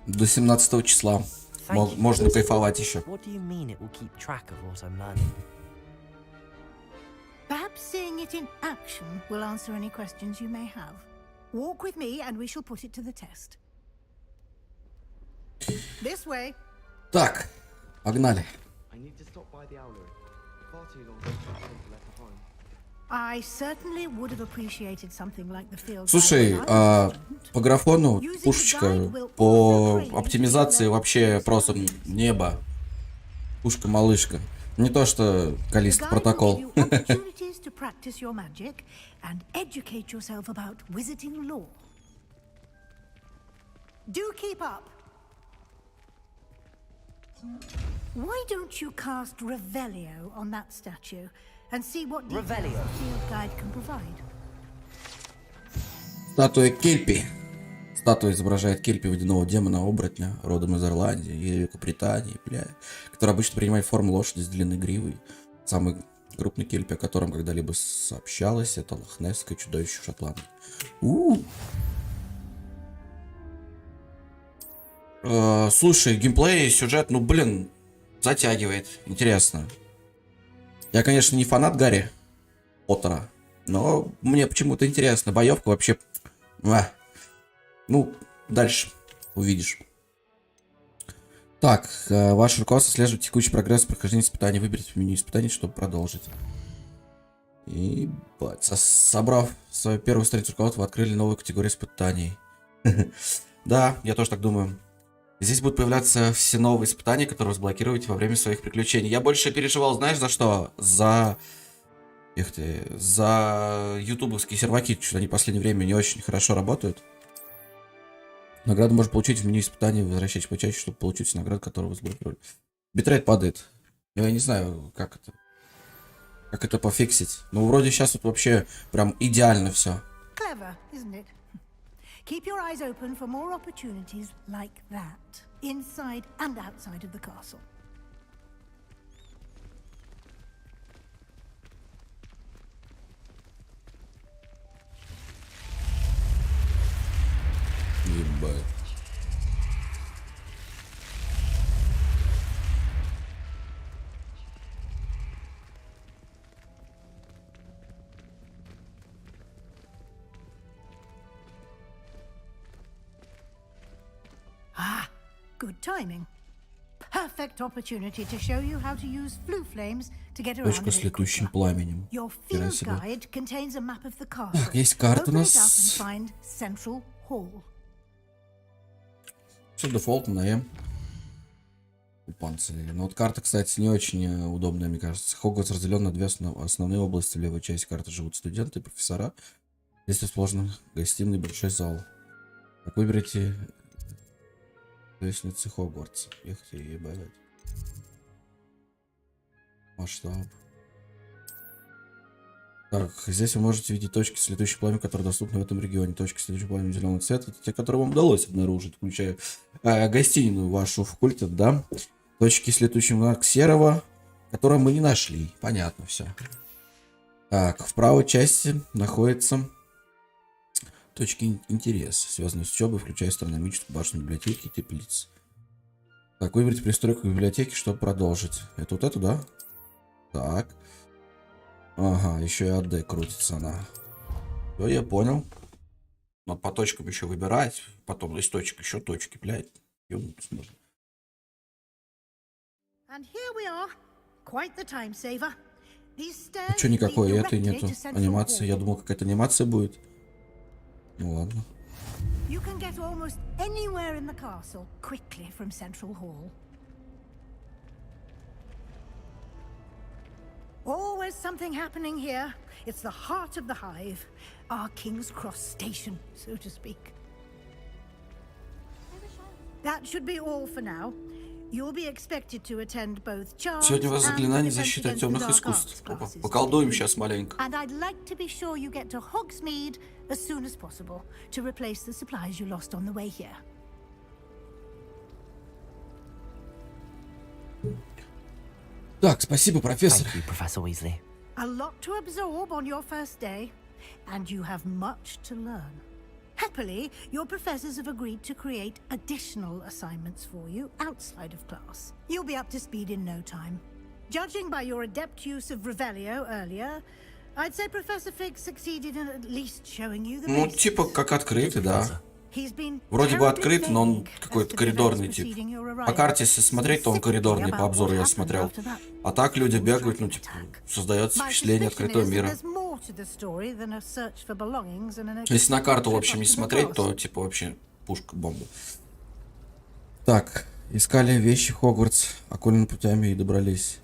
До 17 числа. Можно кайфовать еще. What do you mean it will keep track of what I'm learning? Perhaps seeing it in action will answer any questions you may have. Walk with me and we shall put it to the test. This way. Так, погнали. I certainly would have appreciated something like the field. Слушай, по графону пушечка, по оптимизации вообще просто небо. Пушка-малышка. Не то что Калиста протокол. To practice your magic and educate yourself about wizarding lore. Do keep up. Why don't you cast Revelio on that statue and see what details the field guide can provide? Статуя Кельпи. Статуя изображает Кельпи, водяного демона-оборотня, родом из Ирландии и Великобритании, который обычно принимает форму лошади с длинной гривой. Самый крупный Кельпи, о котором когда-либо сообщалось, это лохнесское чудовище Шотландии. Слушай, геймплей, сюжет, ну блин, затягивает. Интересно. Я, конечно, не фанат Гарри Поттера, но мне почему-то интересно. Боевка вообще... Ну, дальше увидишь. Так, ваше руководство отслеживает текущий прогресс прохождения испытаний. Выберите в меню испытаний, чтобы продолжить. И, собрав свою первую страницу руководства, вы открыли новую категорию испытаний. Да, я тоже так думаю. Здесь будут появляться все новые испытания, которые вы разблокируете во время своих приключений. Я больше переживал, знаешь, за что? За ютубовские серваки. Что-то они в последнее время не очень хорошо работают. Награду можно получить в меню испытаний, возвращайтесь почаще, чтобы получить награду, которую вы сблокировали. Битрейт падает. Я не знаю, как это пофиксить. Но вроде сейчас вот вообще прям идеально все. Clever, isn't it? Keep your eyes open for more opportunities like that, inside and outside of the castle. Ебать. Ah, good timing. Perfect opportunity to show you how to use flue flames to get around. Точка с летущим пламенем. Your field guide contains a map of the castle. Так, есть карта у нас. Find Central Hall. Все дефолтно на М. Панцири. Но вот карта, кстати, не очень удобная, мне кажется. Хогвартс разделен на две основные области. В левой части карты живут студенты и профессора. Здесь расположен гостиный большой зал. Так, выберите лестницы Хогвартса. Эх ты, ебать. Масштаб. Так, здесь вы можете видеть точки с летущим пламенем, которые доступны в этом регионе. Точки с летущим пламенем зеленого цвета — это те, которые вам удалось обнаружить, включая гостиную вашу в культе, да? Точки с летущим серого, которые мы не нашли. Понятно все. Так, в правой части находятся точки интереса, связанные с учебой, включая астрономическую башню библиотеки и теплицы. Так, выберите пристройку библиотеки, чтобы продолжить. Это вот это, да? Так. Ага, еще и АД крутится она. Все, я понял. Надо по точкам еще выбирать. Потом из точек еще точки, блядь. Ёбнуться можно. And here we are. Quite the time saver. А чё никакой этой нету анимации? Я думал, какая-то анимация будет. Ну ладно. You can get almost anywhere in the castle quickly from Central Hall. Always something happening here. It's the heart of the hive, our King's Cross station, so to speak. That should be all for now. You'll be expected to attend both charms. Сегодня у вас заклинание защиты от темных искусств. Поколдуем сейчас маленько. And I'd like to be sure you get to Hogsmeade as soon as possible to replace the supplies you lost on the way here. Так, спасибо, профессор. Thank you, Professor Weasley. A lot to absorb on your first day, and you have much to learn. Happily, your professors have agreed to create additional assignments for you outside of class. You'll be up to speed in no time. Judging by your adept use of Revelio earlier, I'd say Professor Fig succeeded in at least showing you the Ну, basics. типа, как открытый, да. Вроде бы открыт, но он какой-то коридорный тип. По карте, если смотреть, то он коридорный, по обзору я смотрел. А так люди бегают, ну, типа, создается впечатление открытого мира. Если на карту, в общем, не смотреть, то, типа, вообще пушка-бомба. Так, искали вещи Хогвартс, окольными путями и добрались.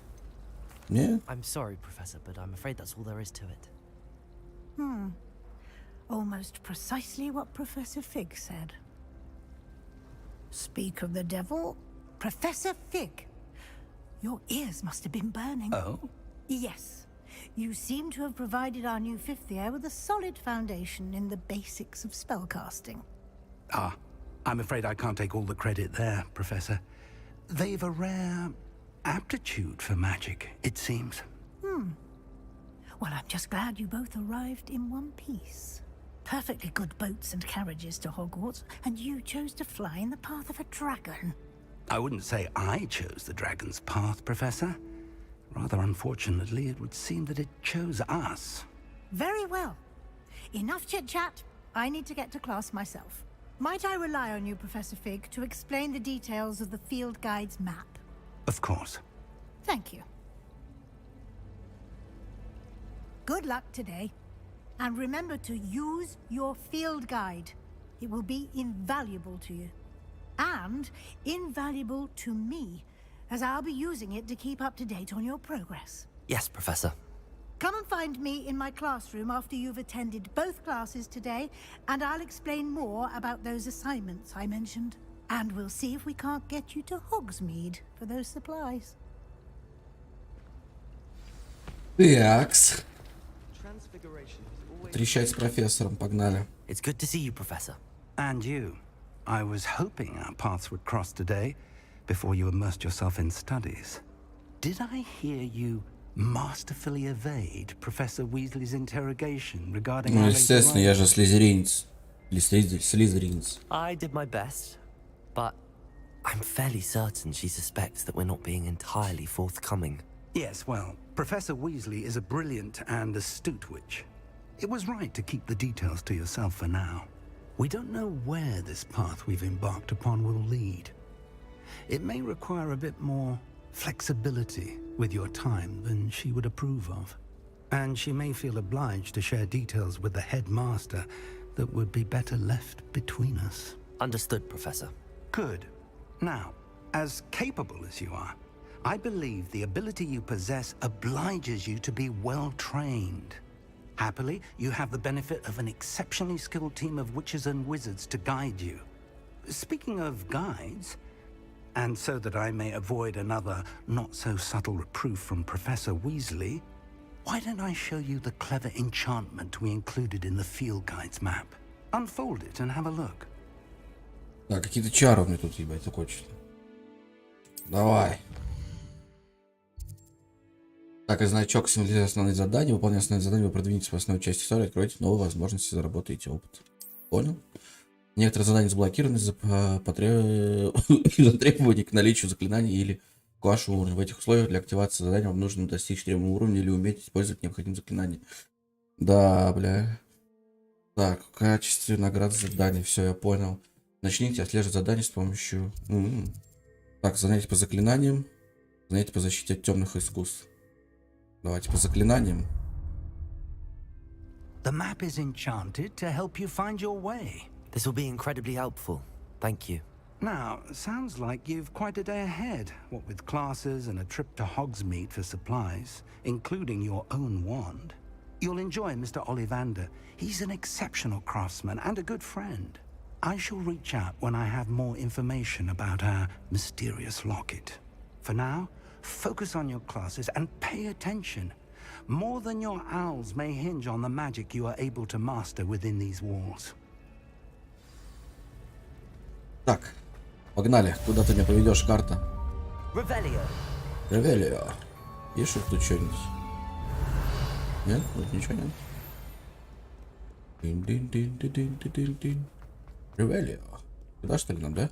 Нет? I'm sorry, Professor, but I'm afraid that's all there is to it. Almost precisely what Professor Fig said. Speak of the devil, Professor Fig. Your ears must have been burning. Oh? Yes. You seem to have provided our new fifth year with a solid foundation in the basics of spellcasting. Ah, I'm afraid I can't take all the credit there, Professor. They've a rare aptitude for magic, it seems. Well, I'm just glad you both arrived in one piece. Perfectly good boats and carriages to Hogwarts, and you chose to fly in the path of a dragon. I wouldn't say I chose the dragon's path, Professor. Rather unfortunately, it would seem that it chose us. Very well. Enough chit-chat. I need to get to class myself. Might I rely on you, Professor Fig, to explain the details of the field guide's map? Of course. Thank you. Good luck today. And remember to use your field guide. It will be invaluable to you. And invaluable to me, as I'll be using it to keep up to date on your progress. Yes, Professor. Come and find me in my classroom after you've attended both classes today, and I'll explain more about those assignments I mentioned. And we'll see if we can't get you to Hogsmeade for those supplies. Такс. Трещать с профессором, погнали. It's good to see you, Professor. And you. I was hoping our paths would cross today before you immersed yourself in studies. Did I hear you masterfully evade Professor Weasley's interrogation regarding... Ну, естественно, я же слизеринец. Или слизеринец. I did my best, but I'm fairly certain she suspects that we're not being entirely forthcoming. Yes, well, Professor Weasley is a brilliant and astute witch. It was right to keep the details to yourself for now. We don't know where this path we've embarked upon will lead. It may require a bit more flexibility with your time than she would approve of. And she may feel obliged to share details with the headmaster that would be better left between us. Understood, Professor. Good. Now, as capable as you are, I believe the ability you possess obliges you to be well trained. Happily, you have the benefit of an exceptionally skilled team of witches and wizards to guide you. Speaking of guides, and so that I may avoid another not-so-subtle reproof from Professor Weasley, why don't I show you the clever enchantment we included in the field guide's map? Unfold it and have a look. Да, какие-то чары мне тут, ебать, хочет. Давай. Так, и значок символизирует основные задания. Выполняя основные задания, вы продвинетесь в основную часть истории, откроете новые возможности, заработаете опыт. Понял? Некоторые задания заблокированы из-за требований к наличию заклинаний или к вашему уровню. В этих условиях для активации задания вам нужно достичь требуемого уровня или уметь использовать необходимые заклинания. Да, бля. Так, в качестве наград заданий. Все, я понял. Начните отслеживать задания с помощью... Так, занятия по заклинаниям. Занятия по защите от темных искусств. Давайте по заклинаниям. The map is enchanted to help you find your way. This will be incredibly helpful. Thank you. Now, sounds like you've quite a day ahead, what with classes and a trip to Hogsmeade for supplies, including your own wand. You'll enjoy Mr. Ollivander. He's an exceptional craftsman and a good friend. I shall reach out when I have more information about our mysterious locket. For now, focus on your classes and pay attention. More than your owls may hinge on the magic you are able to master within these walls. Так, погнали. Куда ты меня поведешь, карта? Ревелио. Есть тут что-нибудь? Нет? Тут ничего нет. Дин-дин-дин-дин-дин-дин-дин. Ревелио. Сюда, что ли, нам, да?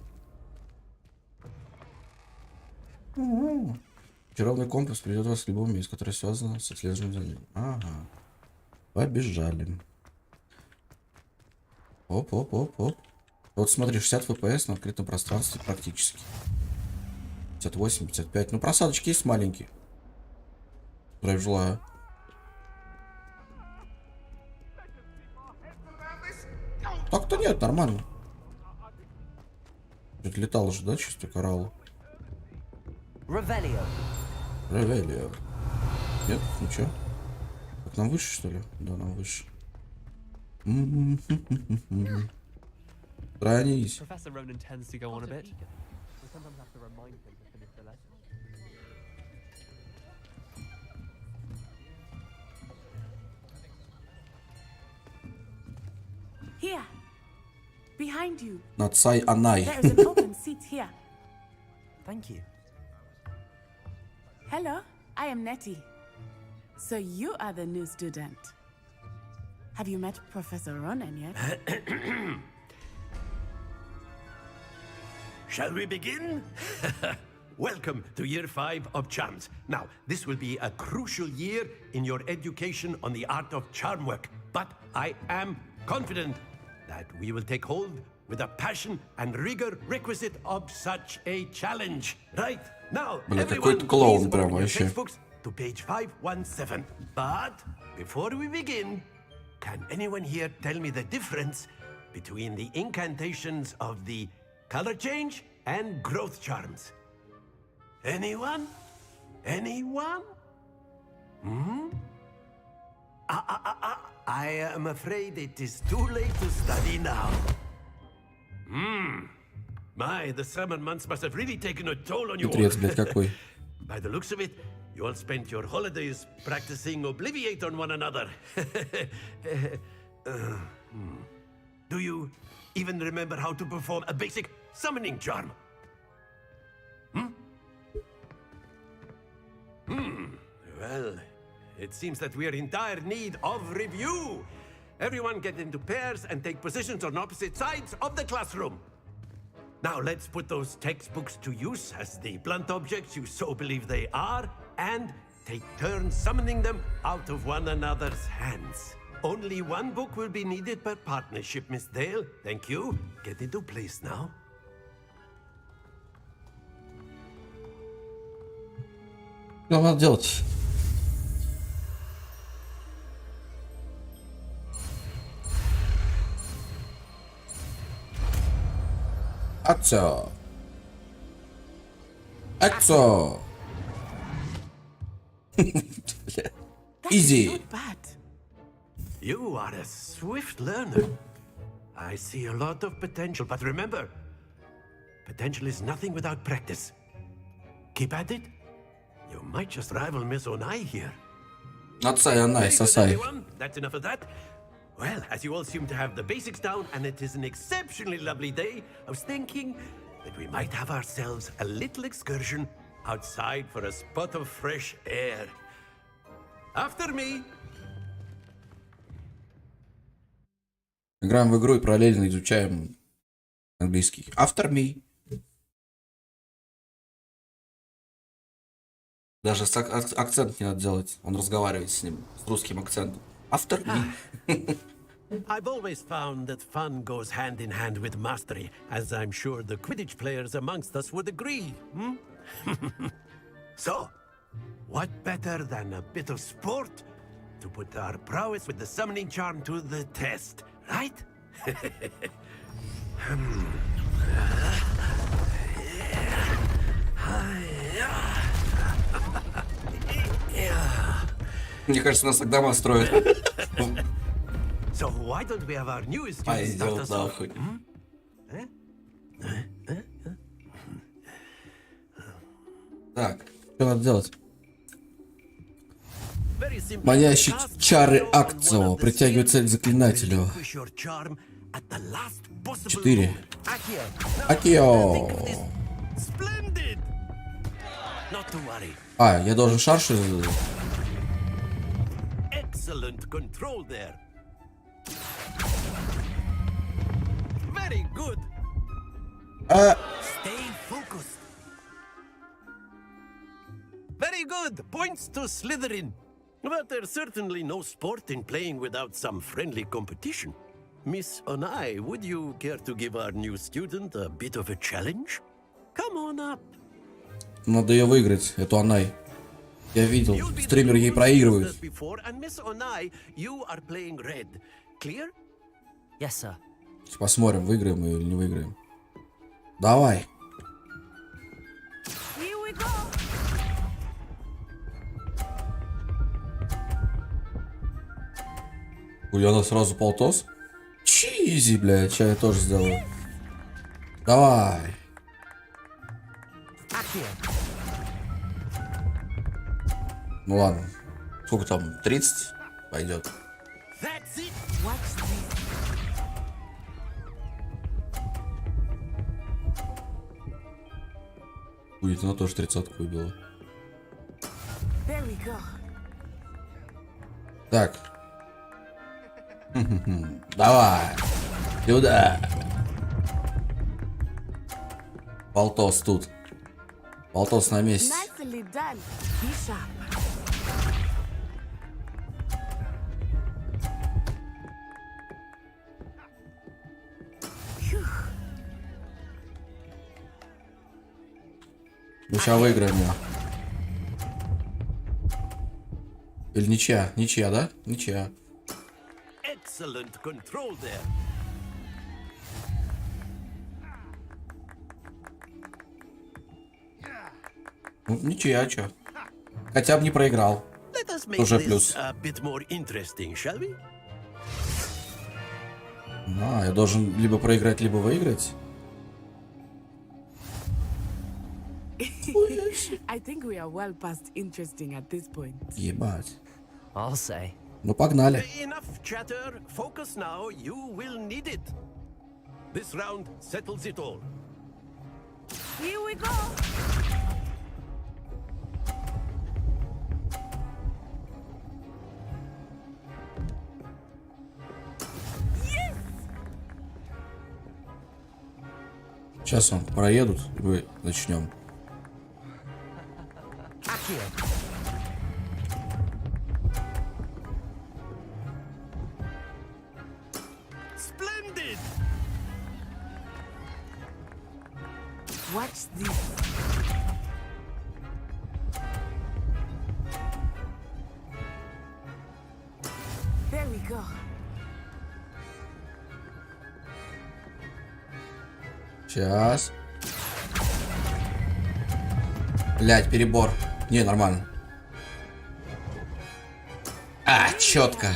Чаровный компас приведет вас к любому месту, которое связано с отслеживанием за ним. Ага. Побежали. Оп. Вот смотри, 60 FPS на открытом пространстве практически. 58, 55. Ну, просадочки есть маленькие. Здравия желаю. Так-то нет, нормально. Что-то летал же, да, чисто коралл. Ревелио. Нет, ничего. Так, нам выше, что ли? Да, нам выше. Странись. Here, behind you. Нацай Анай. There is an open seat here. Thank you. Hello, I am Nettie. So you are the new student. Have you met Professor Ronan yet? Shall we begin? Welcome to year 5 of charms. Now, this will be a crucial year in your education on the art of charm work, but I am confident that we will take hold with the passion and rigor requisite of such a challenge. Right? Now, everyone, please open your textbooks to page 517. But before we begin, can anyone here tell me the difference between the incantations of the color change and growth charms? Anyone? Anyone? I am afraid it is too late to study now. My, the summer months must have really taken a toll on you all. By the looks of it, you all spent your holidays practicing Obliviate on one another. Do you even remember how to perform a basic summoning charm? Well, it seems that we are in dire need of review. Everyone get into pairs and take positions on opposite sides of the classroom. Now let's put those textbooks to use as the blunt objects you so believe they are, and take turns summoning them out of one another's hands. Only one book will be needed per partnership, Miss Dale. Thank you. Get into place now. Что надо делать? Акцо. Easy. You are a swift learner. I see a lot of potential, but remember, potential is nothing without practice. Keep at it. You might just rival Miss Onai here. Отцай, Онай, сосай. That's enough of that. Well, as you all seem to have the basics down, and it is an exceptionally lovely day, I was thinking that we might have ourselves a little excursion outside for a spot of fresh air. After me. Играем в игру и параллельно изучаем английский. After me. Даже акцент не надо делать. Он разговаривает с ним с русским акцентом. After me. I've always found that fun goes hand in hand with mastery, as I'm sure the Quidditch players amongst us would agree. So, What better than a bit of sport to put our prowess with the summoning charm to the test, right? Мне кажется, нас тогда строят. So why don't we have our newest Ай, student start сделал us off? нахуй. Так, что надо делать? Манящий чары акцио. Притягивает цель к заклинателю. 4. Акио. А, я должен шарши. Excellent control there. Very good. Stay focused. Very good. Points to Slytherin. But there's certainly no sport in playing without some friendly competition. Miss Onai, would you care to give our new student a bit of a challenge? Come on up. Надо ее выиграть, эту Анай. Я видел, стример ей проигрывает. Посмотрим, выиграем мы или не выиграем. Давай. Ульяна сразу полтос. Чизи, блядь, сейчас я тоже сделаю. Давай. Ну ладно. Сколько там? 30? Пойдет. Будет, она тоже 30-ку выбила. Так. Давай. Сюда. Полтос тут. Полтос на месте. Мы сейчас выиграем его. Или ничья? Ничья, да? Ничья. Excellent control there. Ну, ничья, чё. Хотя бы не проиграл. Уже плюс. A bit more interesting, shall we? А, я должен либо проиграть, либо выиграть. I think we are well past interesting at this point. Ебать. I'll say. Ну погнали. Enough chatter. Focus now. You will need it. This round settles it all. Here we go. Сейчас он проедут, и мы начнем. Splendid. Watch this. There we go. Сейчас. Блять, перебор. Не, нормально. А, четко.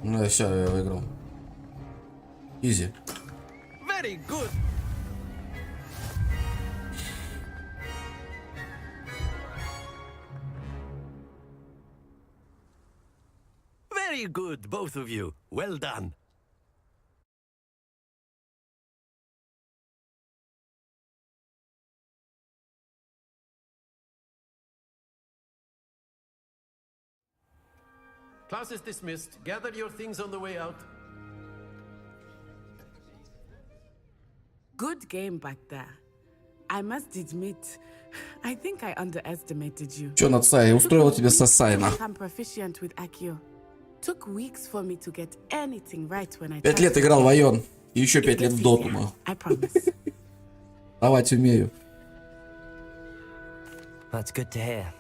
Ну и все, я выиграл. Изи. Very good. Very good, both of you. Well done. Class is dismissed. Gather your things on the way out. Good game back there. I must admit, I think I underestimated you. Чё, Нацай, устроила тебе сосайна. I'm proficient with Accio. Took weeks for me to get anything right when I 5 лет играл в Айон. И еще 5 лет в Доту. I promise. Давать умею. That's good to hear.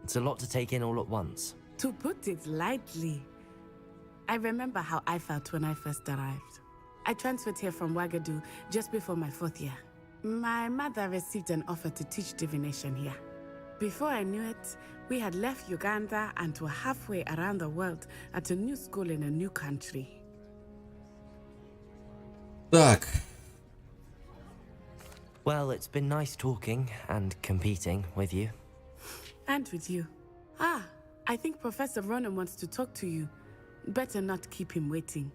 It's a lot to take in all at once. To put it lightly, I remember how I felt when I first arrived. I transferred here from Wagadu just before my 4th year. My mother received an offer to teach divination here. Before I knew it, we had left Uganda and were halfway around the world at a new school in a new country. Так. Well, it's been nice talking and competing with you. And with you. Ah, I think Professor Ronan wants to talk to you. Better not keep him waiting.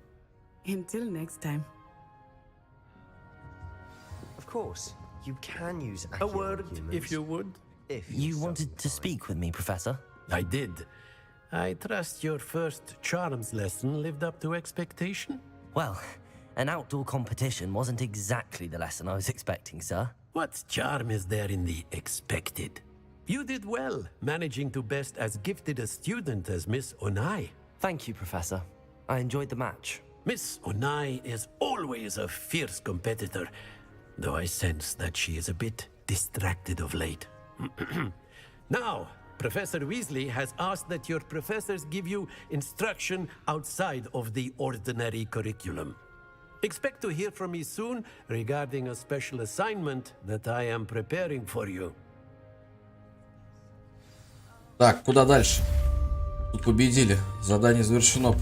Until next time. Of course, you can use A word, if you would. You wanted to speak with me, Professor? I did. I trust your first charms lesson lived up to expectation? Well, an outdoor competition wasn't exactly the lesson I was expecting, sir. What charm is there in the expected? You did well, managing to best as gifted a student as Miss Onai. Thank you, Professor. I enjoyed the match. Miss Onai is always a fierce competitor, though I sense that she is a bit distracted of late. Now, Professor Weasley has asked that your professors give you instruction outside of the ordinary curriculum. Expect to hear from me soon regarding a special assignment that I am preparing for you. Так, куда дальше? Тут победили. Задание завершено.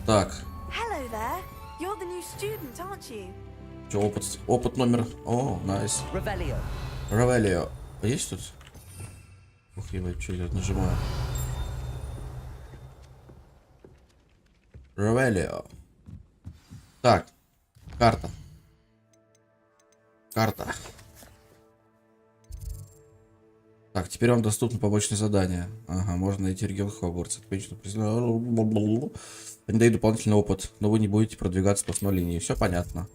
Так. Hello there. You're the new student, aren't you? Че, опыт номер... О, найс. Revelio. Revelio. Есть тут? Ух, ебать, что я нажимаю? Revelio. Так. Карта. Карта. Так, теперь вам доступны побочные задания. Ага, можно найти регион Хогвартс. Отлично. Они дают дополнительный опыт, но вы не будете продвигаться по основной линии. Все понятно.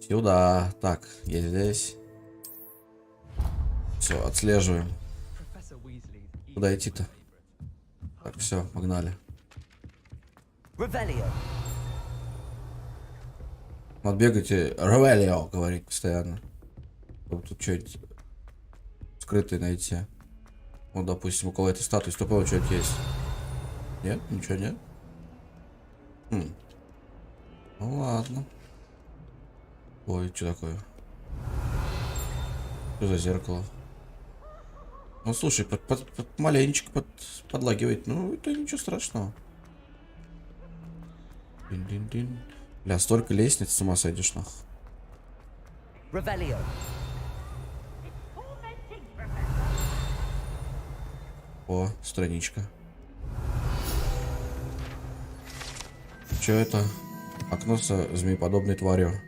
Сюда. Так, я здесь. Все, отслеживаем. Куда идти-то? Так, все, погнали. Revelio. Надо бегать и Revelio говорить постоянно. Чтобы тут что-нибудь скрытое найти. Вот, допустим, около этой статуи стопово что-то есть. Нет? Ничего нет? Ну ладно. Ой, что такое? Что за зеркало? Ну слушай, маленечко подлагивает. Ну, это ничего страшного. Дин-дин-дин. Бля, столько лестниц, с ума сойдешь, нах. Revelio. О, страничка. Что это? Окно со змееподобной тварью.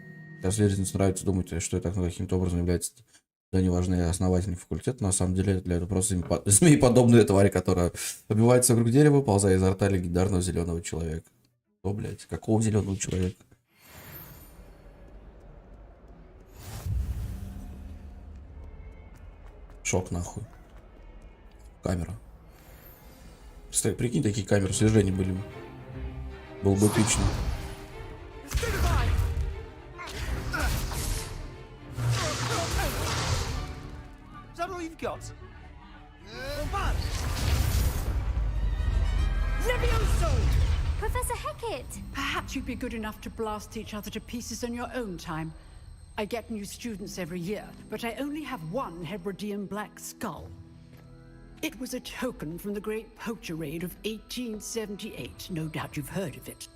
Исследовательнице нравится думать, что это окно каким-то образом является да неважный основательный факультет. На самом деле для этого просто змееподобная тварь, которая побивается вокруг дерева, ползая изо рта легендарного зеленого человека. О, блядь, какого зеленого человека? Шок нахуй. Камера. Кстати, прикинь, такие камеры слежения были бы. Было бы эпично. Is that all you've got? Levioso! Professor Hecat! Perhaps you'd be good enough to blast each other to pieces in your own time. I get new students every year, but I only have one Hebridean black skull. It was a token from the Great Poacher Raid of 1878. No doubt you've heard of it.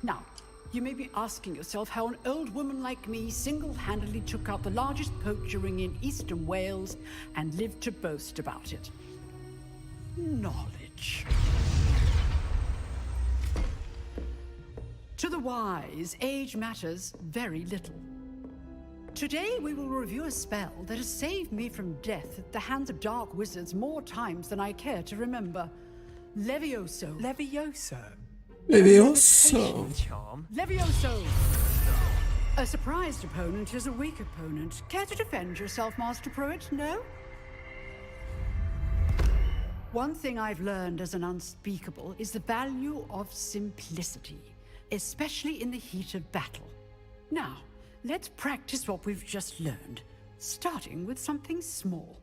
Now, you may be asking yourself how an old woman like me single-handedly took out the largest poacher ring in eastern Wales and lived to boast about it. Knowledge. To the wise, age matters very little. Today we will review a spell that has saved me from death at the hands of dark wizards more times than I care to remember. Levioso. Levioso? Levioso. Levioso! A surprised opponent is a weak opponent. Care to defend yourself, Master Pruitt? No? One thing I've learned as an unspeakable is the value of simplicity, especially in the heat of battle. Now, let's practice what we've just learned, starting with something small.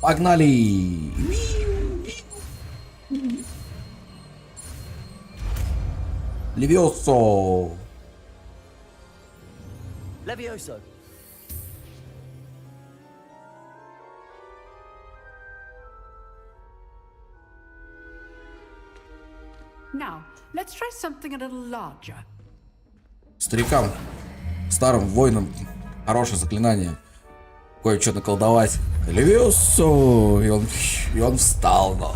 Погнали! Левиосо! Levioso. Now, let's try something a little larger. Старикам, старым воинам, хорошее заклинание. Кое-что наколдовать. Левиосо! И он встал, но.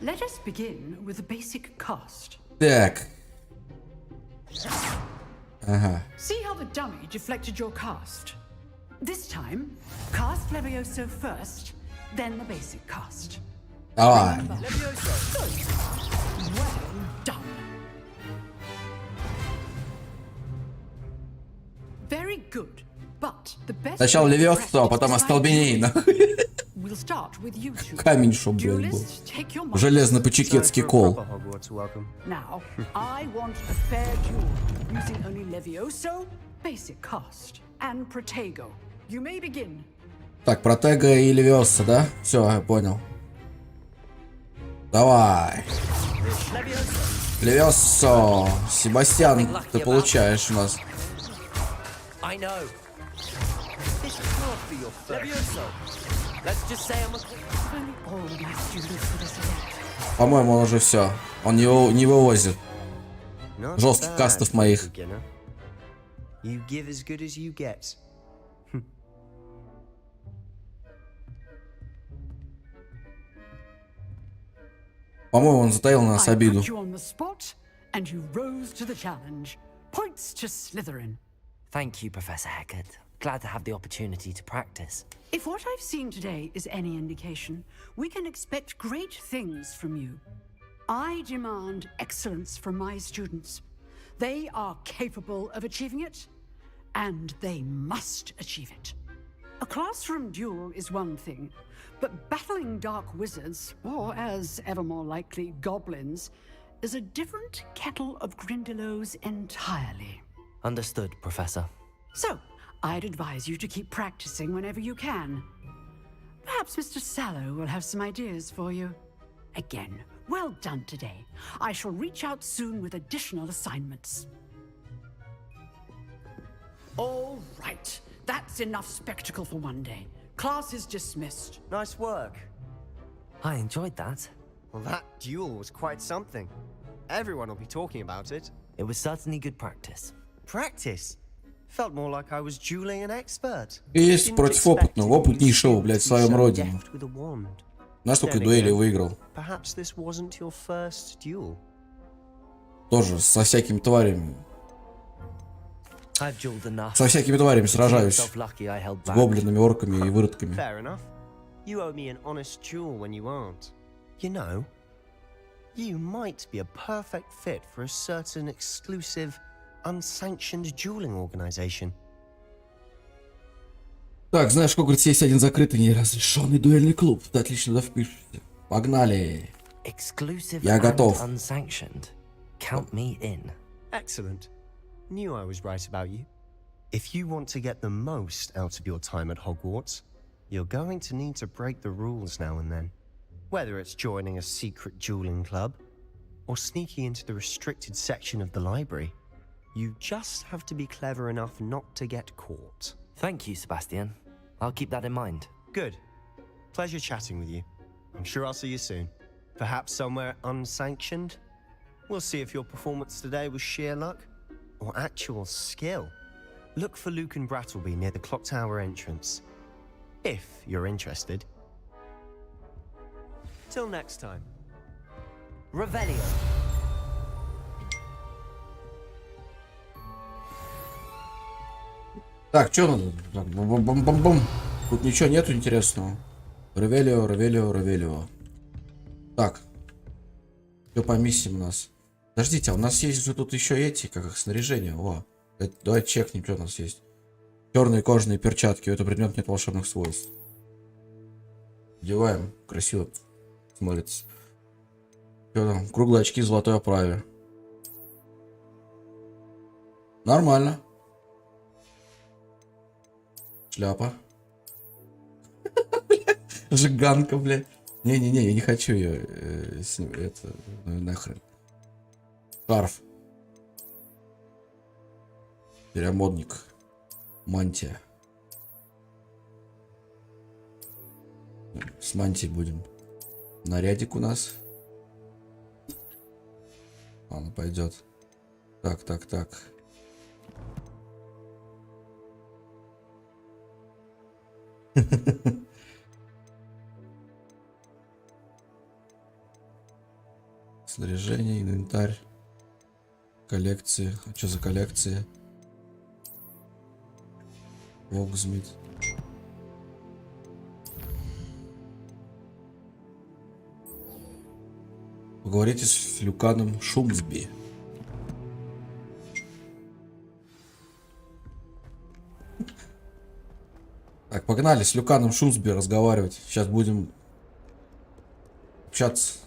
Let us begin with a basic cast. Так. Ага. See how the dummy deflected your cast? This time, cast Levioso first, then the basic cast. Давай. Well done. Very good, but the best. Сначала Левиосо, а потом остолбеней. We'll start with you two. Камень, чтоб, блядь, был. Железно-по-чекетски кол. Now, I want a fair duel using only Levioso, basic cast, and Protego. You may begin. Так, Протега и Левиоса, да? Все, я понял. Давай. Левиосо. Себастьян, ты получаешь у нас. По-моему, он уже все. Он не вывозит жестких кастов моих. По-моему, он затаил на нас обиду. Thank you, Professor Heckard. Glad to have the opportunity to practice. If what I've seen today is any indication, we can expect great things from you. I demand excellence from my students. They are capable of achieving it, and they must achieve it. A classroom duel is one thing, but battling dark wizards, or as ever more likely, goblins, is a different kettle of Grindylows entirely. Understood, Professor. So, I'd advise you to keep practicing whenever you can. Perhaps Mr. Sallow will have some ideas for you. Again, well done today. I shall reach out soon with additional assignments. All right, that's enough spectacle for one day. Class is dismissed. Nice work. I enjoyed that. Well, that duel was quite something. Everyone will be talking about it. It was certainly good practice. Practice? Felt more like I was dueling an expert. И есть против опытного, опытнейшего, блядь, в своем роде. Настолько дуэли выиграл. Perhaps this wasn't your first duel. Тоже со всякими тварями. Со всякими тварями сражаюсь. С гоблинами, орками и выродками. Fair enough. You owe me an honest duel when you aren't. You know, you might be a perfect fit for a certain exclusive, unsanctioned dueling organization. Так, знаешь, в Хогвартсе есть один закрытый, неразрешенный дуэльный клуб. Ты отлично туда впишешься. Погнали. Я готов. Count me in. Excellent. Knew I was right about you. If you want to get the most out of your time at Hogwarts, you're going to need to break the rules now and then. Whether it's joining a secret dueling club, or sneaking into the restricted section of the library, you just have to be clever enough not to get caught. Thank you, Sebastian. I'll keep that in mind. Good. Pleasure chatting with you. I'm sure I'll see you soon. Perhaps somewhere unsanctioned? We'll see if your performance today was sheer luck or actual skill. Look for Luke and Brattleby near the clock tower entrance, if you're interested. Till next time. Revelio. Так, что надо? Бум-бум-бум-бум. Тут ничего нету интересного. Ревелио, Ревелио, Ревелио. Так. Что по миссиям у нас? Подождите, а у нас есть же тут еще эти, как их, снаряжение. О, давай чекнем, что у нас есть. Черные кожаные перчатки. У этого предмета нет волшебных свойств. Одеваем. Красиво смотрится. Что там? Круглые очки в золотой оправе. Нормально. Шляпа. Жиганка, блядь. Не-не-не, я не хочу ее. Это нахрен. Шарф. Перемодник. Мантия. С мантией будем. Нарядик у нас. Ладно, пойдет. Так. Снаряжение, инвентарь. Коллекции. А что за коллекции? Воксмит. Поговорите с Люканом Шумсби. Так, погнали с Люканом Шумсби разговаривать. Сейчас будем общаться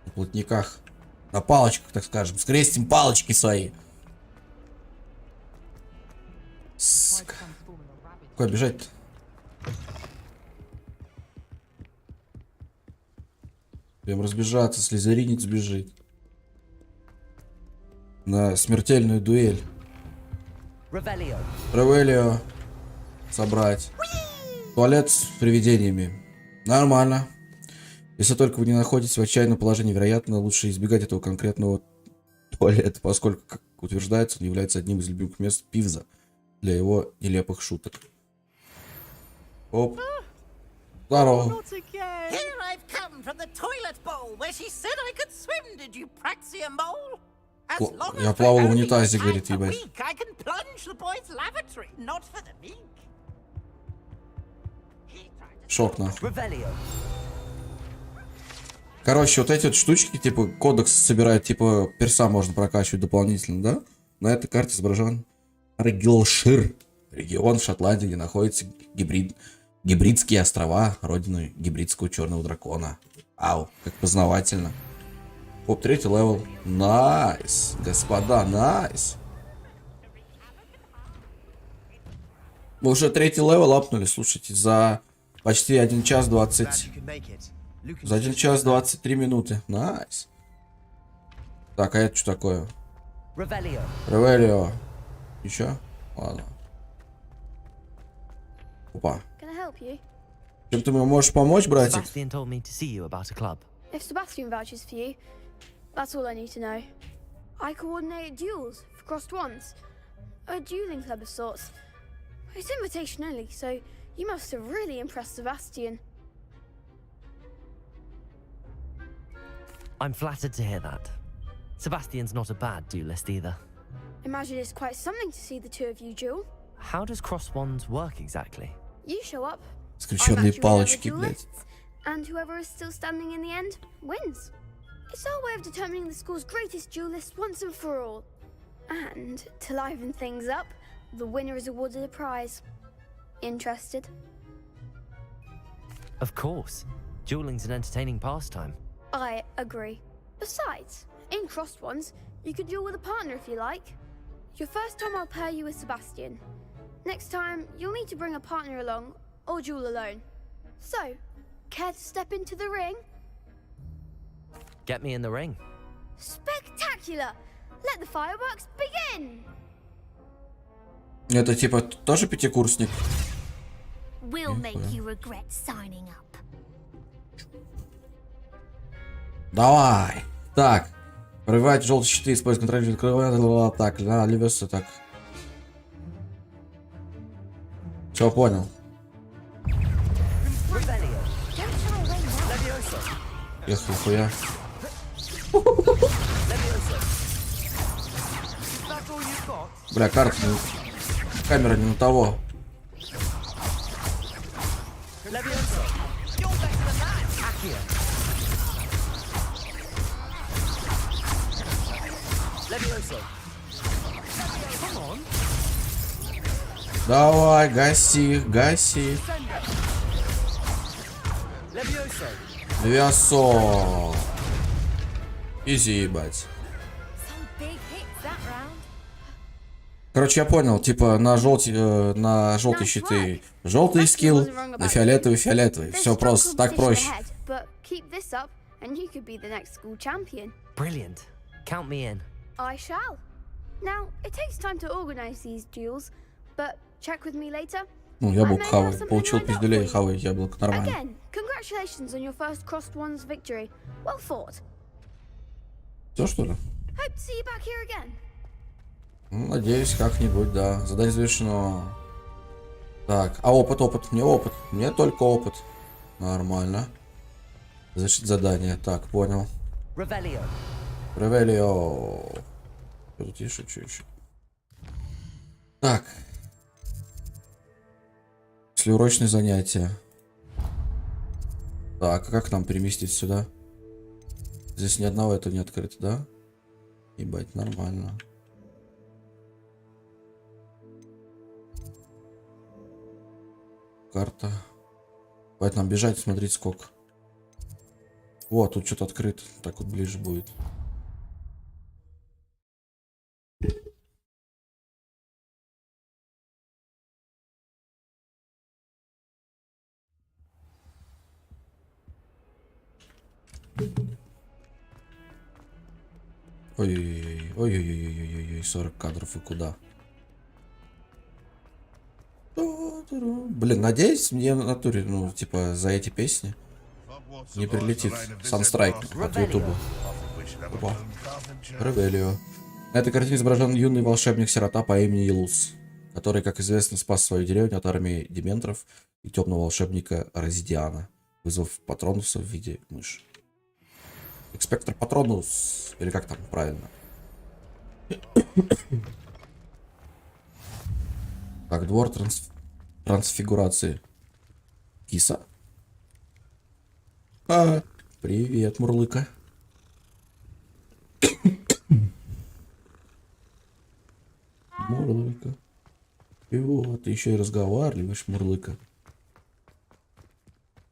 на плотниках. На палочках, так скажем. Скрестим палочки свои. Сука. Куда бежать-то? Прям разбежаться, слизеринец бежит. На смертельную дуэль. Ревелио. Собрать. Туалет с привидениями. Нормально. Если только вы не находитесь в отчаянном положении, вероятно, лучше избегать этого конкретного туалета, поскольку, как утверждается, он является одним из любимых мест Пивза для его нелепых шуток. Оп. Здорово. Here I've come from the toilet bowl where she said I could swim. Did you praxia mole? As long Я as плавал for в only унитазе, a говорит, ебать. week, I can plunge the boys' lavatory, not for the meek. Шок нахуй. Короче, вот эти вот штучки, типа, кодекс собирает, типа, перса можно прокачивать дополнительно, да? На этой карте изображен Регилшир, регион в Шотландии, где находятся гибридские острова, родина гибридского черного дракона. Ау, как познавательно. Оп, третий левел. Найс, господа, найс. Мы уже третий левел апнули, слушайте, за почти 1 час 20... За 1 час 23 минуты. Найс. Так, а это что такое? Ревелио. Еще? Ладно. Опа. Чем ты мне можешь помочь, братик? Sebastian told me to see you about a club. If Sebastian vouches for you, that's all I need to know. I coordinate duels for crossed wands. A dueling club of sorts. It's invitation only, so you must have really impressed Sebastian. I'm flattered to hear that. Sebastian's not a bad duelist either. Imagine it's quite something to see the two of you duel. How does cross wands work exactly? You show up, Скрещенные палочки, блядь. and whoever is still standing in the end wins. It's our way of determining the school's greatest duelist once and for all. And to liven things up, the winner is awarded a prize. Interested? Of course. Dueling's an entertaining pastime. I agree. Besides, in crossed ones, you could duel with a partner if you like. Your first time I'll pair you with Sebastian. Next time, you'll need to bring a partner along, or duel alone. So, care to step into the ring? Get me in the ring. Spectacular! Let the fireworks begin! Это типа тоже пятикурсник? We'll make you regret signing up. Давай. Так. Прорывать желтые щиты, использовать контролирующий открывать. Так, ливерсы, так. Все, понял. Эх, нихуя. Бля, карты. Камера не на того. Давай, гаси, гаси. Левиосо. Изи, ебать. Короче, я понял, типа на желтый щиты желтый скилл, на фиолетовый фиолетовый. Все просто, так проще. Brilliant. Count me in. I shall. Now, it takes time to organize these duels, but check with me later. Ну, яблоко хавай. Получил пиздюлей, хавай яблоко, нормально. Again, congratulations on your first crossed ones victory. Well fought. Все, что ли? Hope to see you back here again. Ну, надеюсь, как-нибудь, да. Задание завершено. Так, а опыт, опыт. Мне опыт. Мне только опыт. Нормально. Завершить задание. Так, понял. Ревелио. Ревелио. Тут еще, что еще? Так. Слеурочные занятия. Так, а как нам переместить сюда? Здесь ни одного этого не открыто, да? Ебать, нормально. Карта. Хватит нам бежать, смотреть сколько. Вот, тут что-то открыто. Так вот ближе будет. Ой-ой-ой, ой-ой-ой, 40 кадров и куда? Блин, надеюсь, мне в натуре, ну, типа, за эти песни не прилетит санстрайк от ютуба. Опа. Ревелио. На этой картине изображен юный волшебник-сирота по имени Елус, который, как известно, спас свою деревню от армии дементоров и темного волшебника Розидиана, вызвав патронуса в виде мыши. Экспектор патронус, или как там правильно? Так, двор трансфигурации. Киса. Привет, Мурлыка. Мурлыка. И вот, ты еще и разговариваешь, Мурлыка.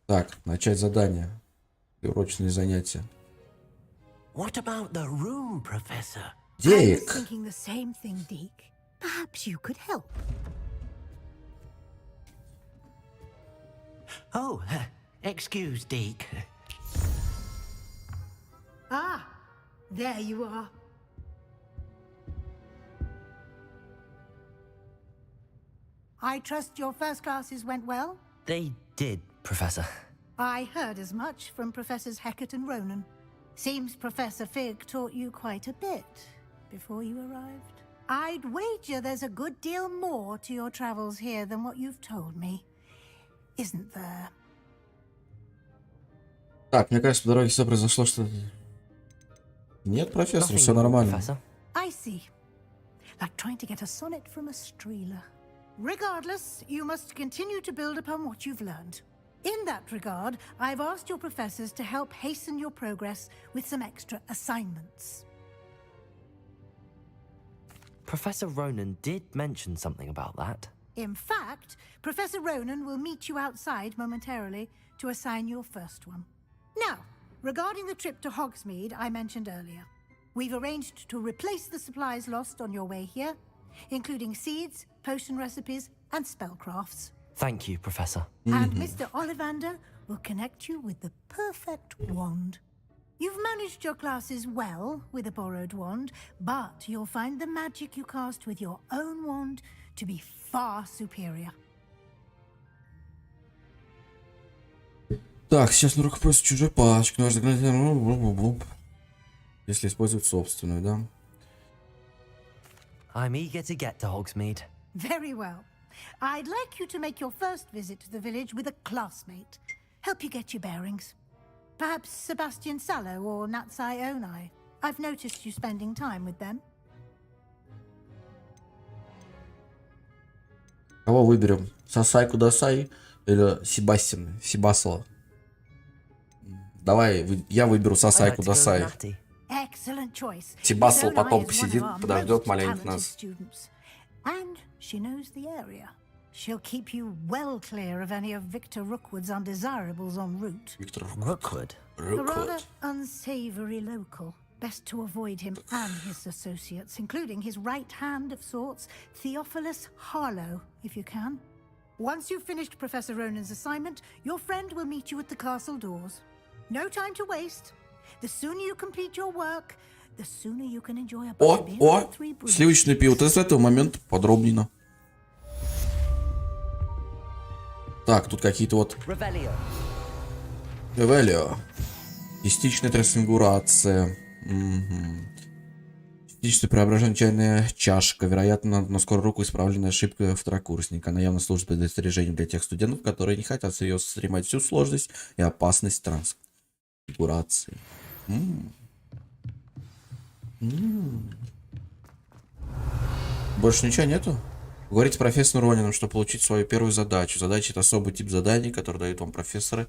Так, начать задание. Урочные занятия. What about the room, Professor? I was thinking the same thing, Deke. Perhaps you could help. Oh, excuse, Deke. Ah, there you are. I trust your first classes went well? They did, Professor. I heard as much from Professors Hecat and Ronan. Seems Professor Fig taught you quite a bit before you arrived. I'd wager there's a good deal more to your travels here than what you've told me. Isn't there? Так, мне кажется, по дороге все произошло, что... Нет, профессор, все нормально. I see. Like trying to get a sonnet from a streeler. Regardless, you must continue to build upon what you've learned. In that regard, I've asked your professors to help hasten your progress with some extra assignments. Professor Ronan did mention something about that. In fact, Professor Ronan will meet you outside momentarily to assign your first one. Now, regarding the trip to Hogsmeade I mentioned earlier, we've arranged to replace the supplies lost on your way here, including seeds, potion recipes, and spellcrafts. Thank you, Professor. And Mr. Ollivander will connect you with the perfect wand. You've managed your classes well with a borrowed wand, but you'll find the magic you cast with your own wand to be far superior. Так, сейчас на рукоприносит чужой палочки. Нужно загнать... Если использовать собственную, да? I'm eager to get to Hogsmeade. Very well. I'd like you to make your first visit to the village with a classmate. Help you get your bearings. Perhaps Sebastian Sallow or Natsai Onai. I've noticed you spending time with them. Кого выберем? Сасай Кудасай или Сибасла? Давай, я выберу Сасай Кудасай. Сибасл потом посидит, подождет маленько нас. She'll keep you well clear of any of Victor Rookwood's undesirables en route. Victor Rookwood? A rather unsavory local. Best to avoid him and his associates, including his right hand of sorts, Theophilus Harlow, if you can. Once you've finished Professor Ronan's assignment, your friend will meet you at the castle doors. No time to waste. The sooner you complete your work, the sooner you can enjoy a bite of beer and 3 brews. Сливочное пиво. Вот с этого момента подробнее. Так, тут какие-то вот... Ревелио. Частичная трансфигурация. Частичное преображение, чайная чашка. Вероятно, на скорую руку исправленная ошибка второкурсника. Она явно служит предостережением для тех студентов, которые не хотят серьезно воспринимать всю сложность и опасность трансфигурации. Больше ничего нету? Говорите профессору Ронином, чтобы получить свою первую задачу. Задача — это особый тип заданий, который дают вам профессора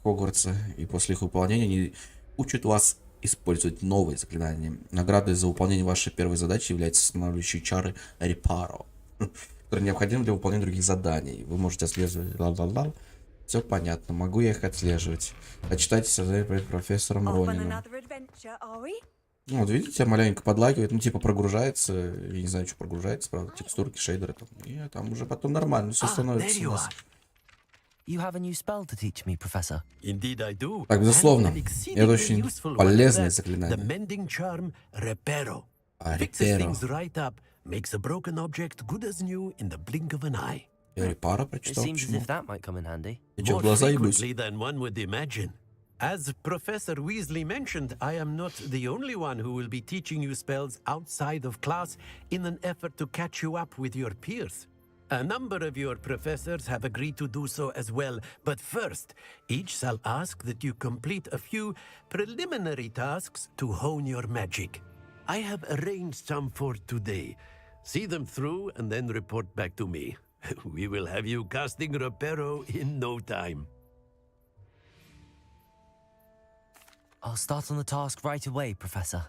Хогвартса, и после их выполнения они учат вас использовать новые заклинания. Наградой за выполнение вашей первой задачи являются останавливающие чары Репаро, которые необходимы для выполнения других заданий. Вы можете отслеживать. Все понятно. Могу я их отслеживать. Почитайте задание перед профессором Ронином. Ну, вот видите, маленько подлагивает, ну типа прогружается, я не знаю, что прогружается, правда, текстурки, шейдеры там, и там уже потом нормально все становится у нас. Так, безусловно, это очень полезное заклинание. Репаро прочитал, почему? И что, в глаза ебусь? As Professor Weasley mentioned, I am not the only one who will be teaching you spells outside of class in an effort to catch you up with your peers. A number of your professors have agreed to do so as well, but first, each shall ask that you complete a few preliminary tasks to hone your magic. I have arranged some for today. See them through and then report back to me. We will have you casting Reparo in no time. I'll start on the task right away, Professor.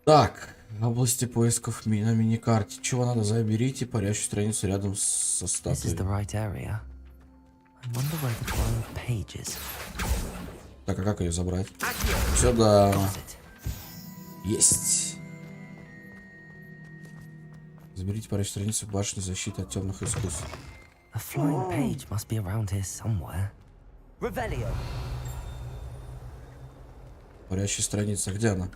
Так, в области поисков на миникарте. Чего надо? Заберите парящую страницу рядом со статуей. This is the right area. I wonder where the glowing page is. Так, а как ее забрать? Сюда. Есть. Заберите парящую страницу башни защиты от темных искусств. A flying page must be around here somewhere. Revelio. Парящая страница, где она?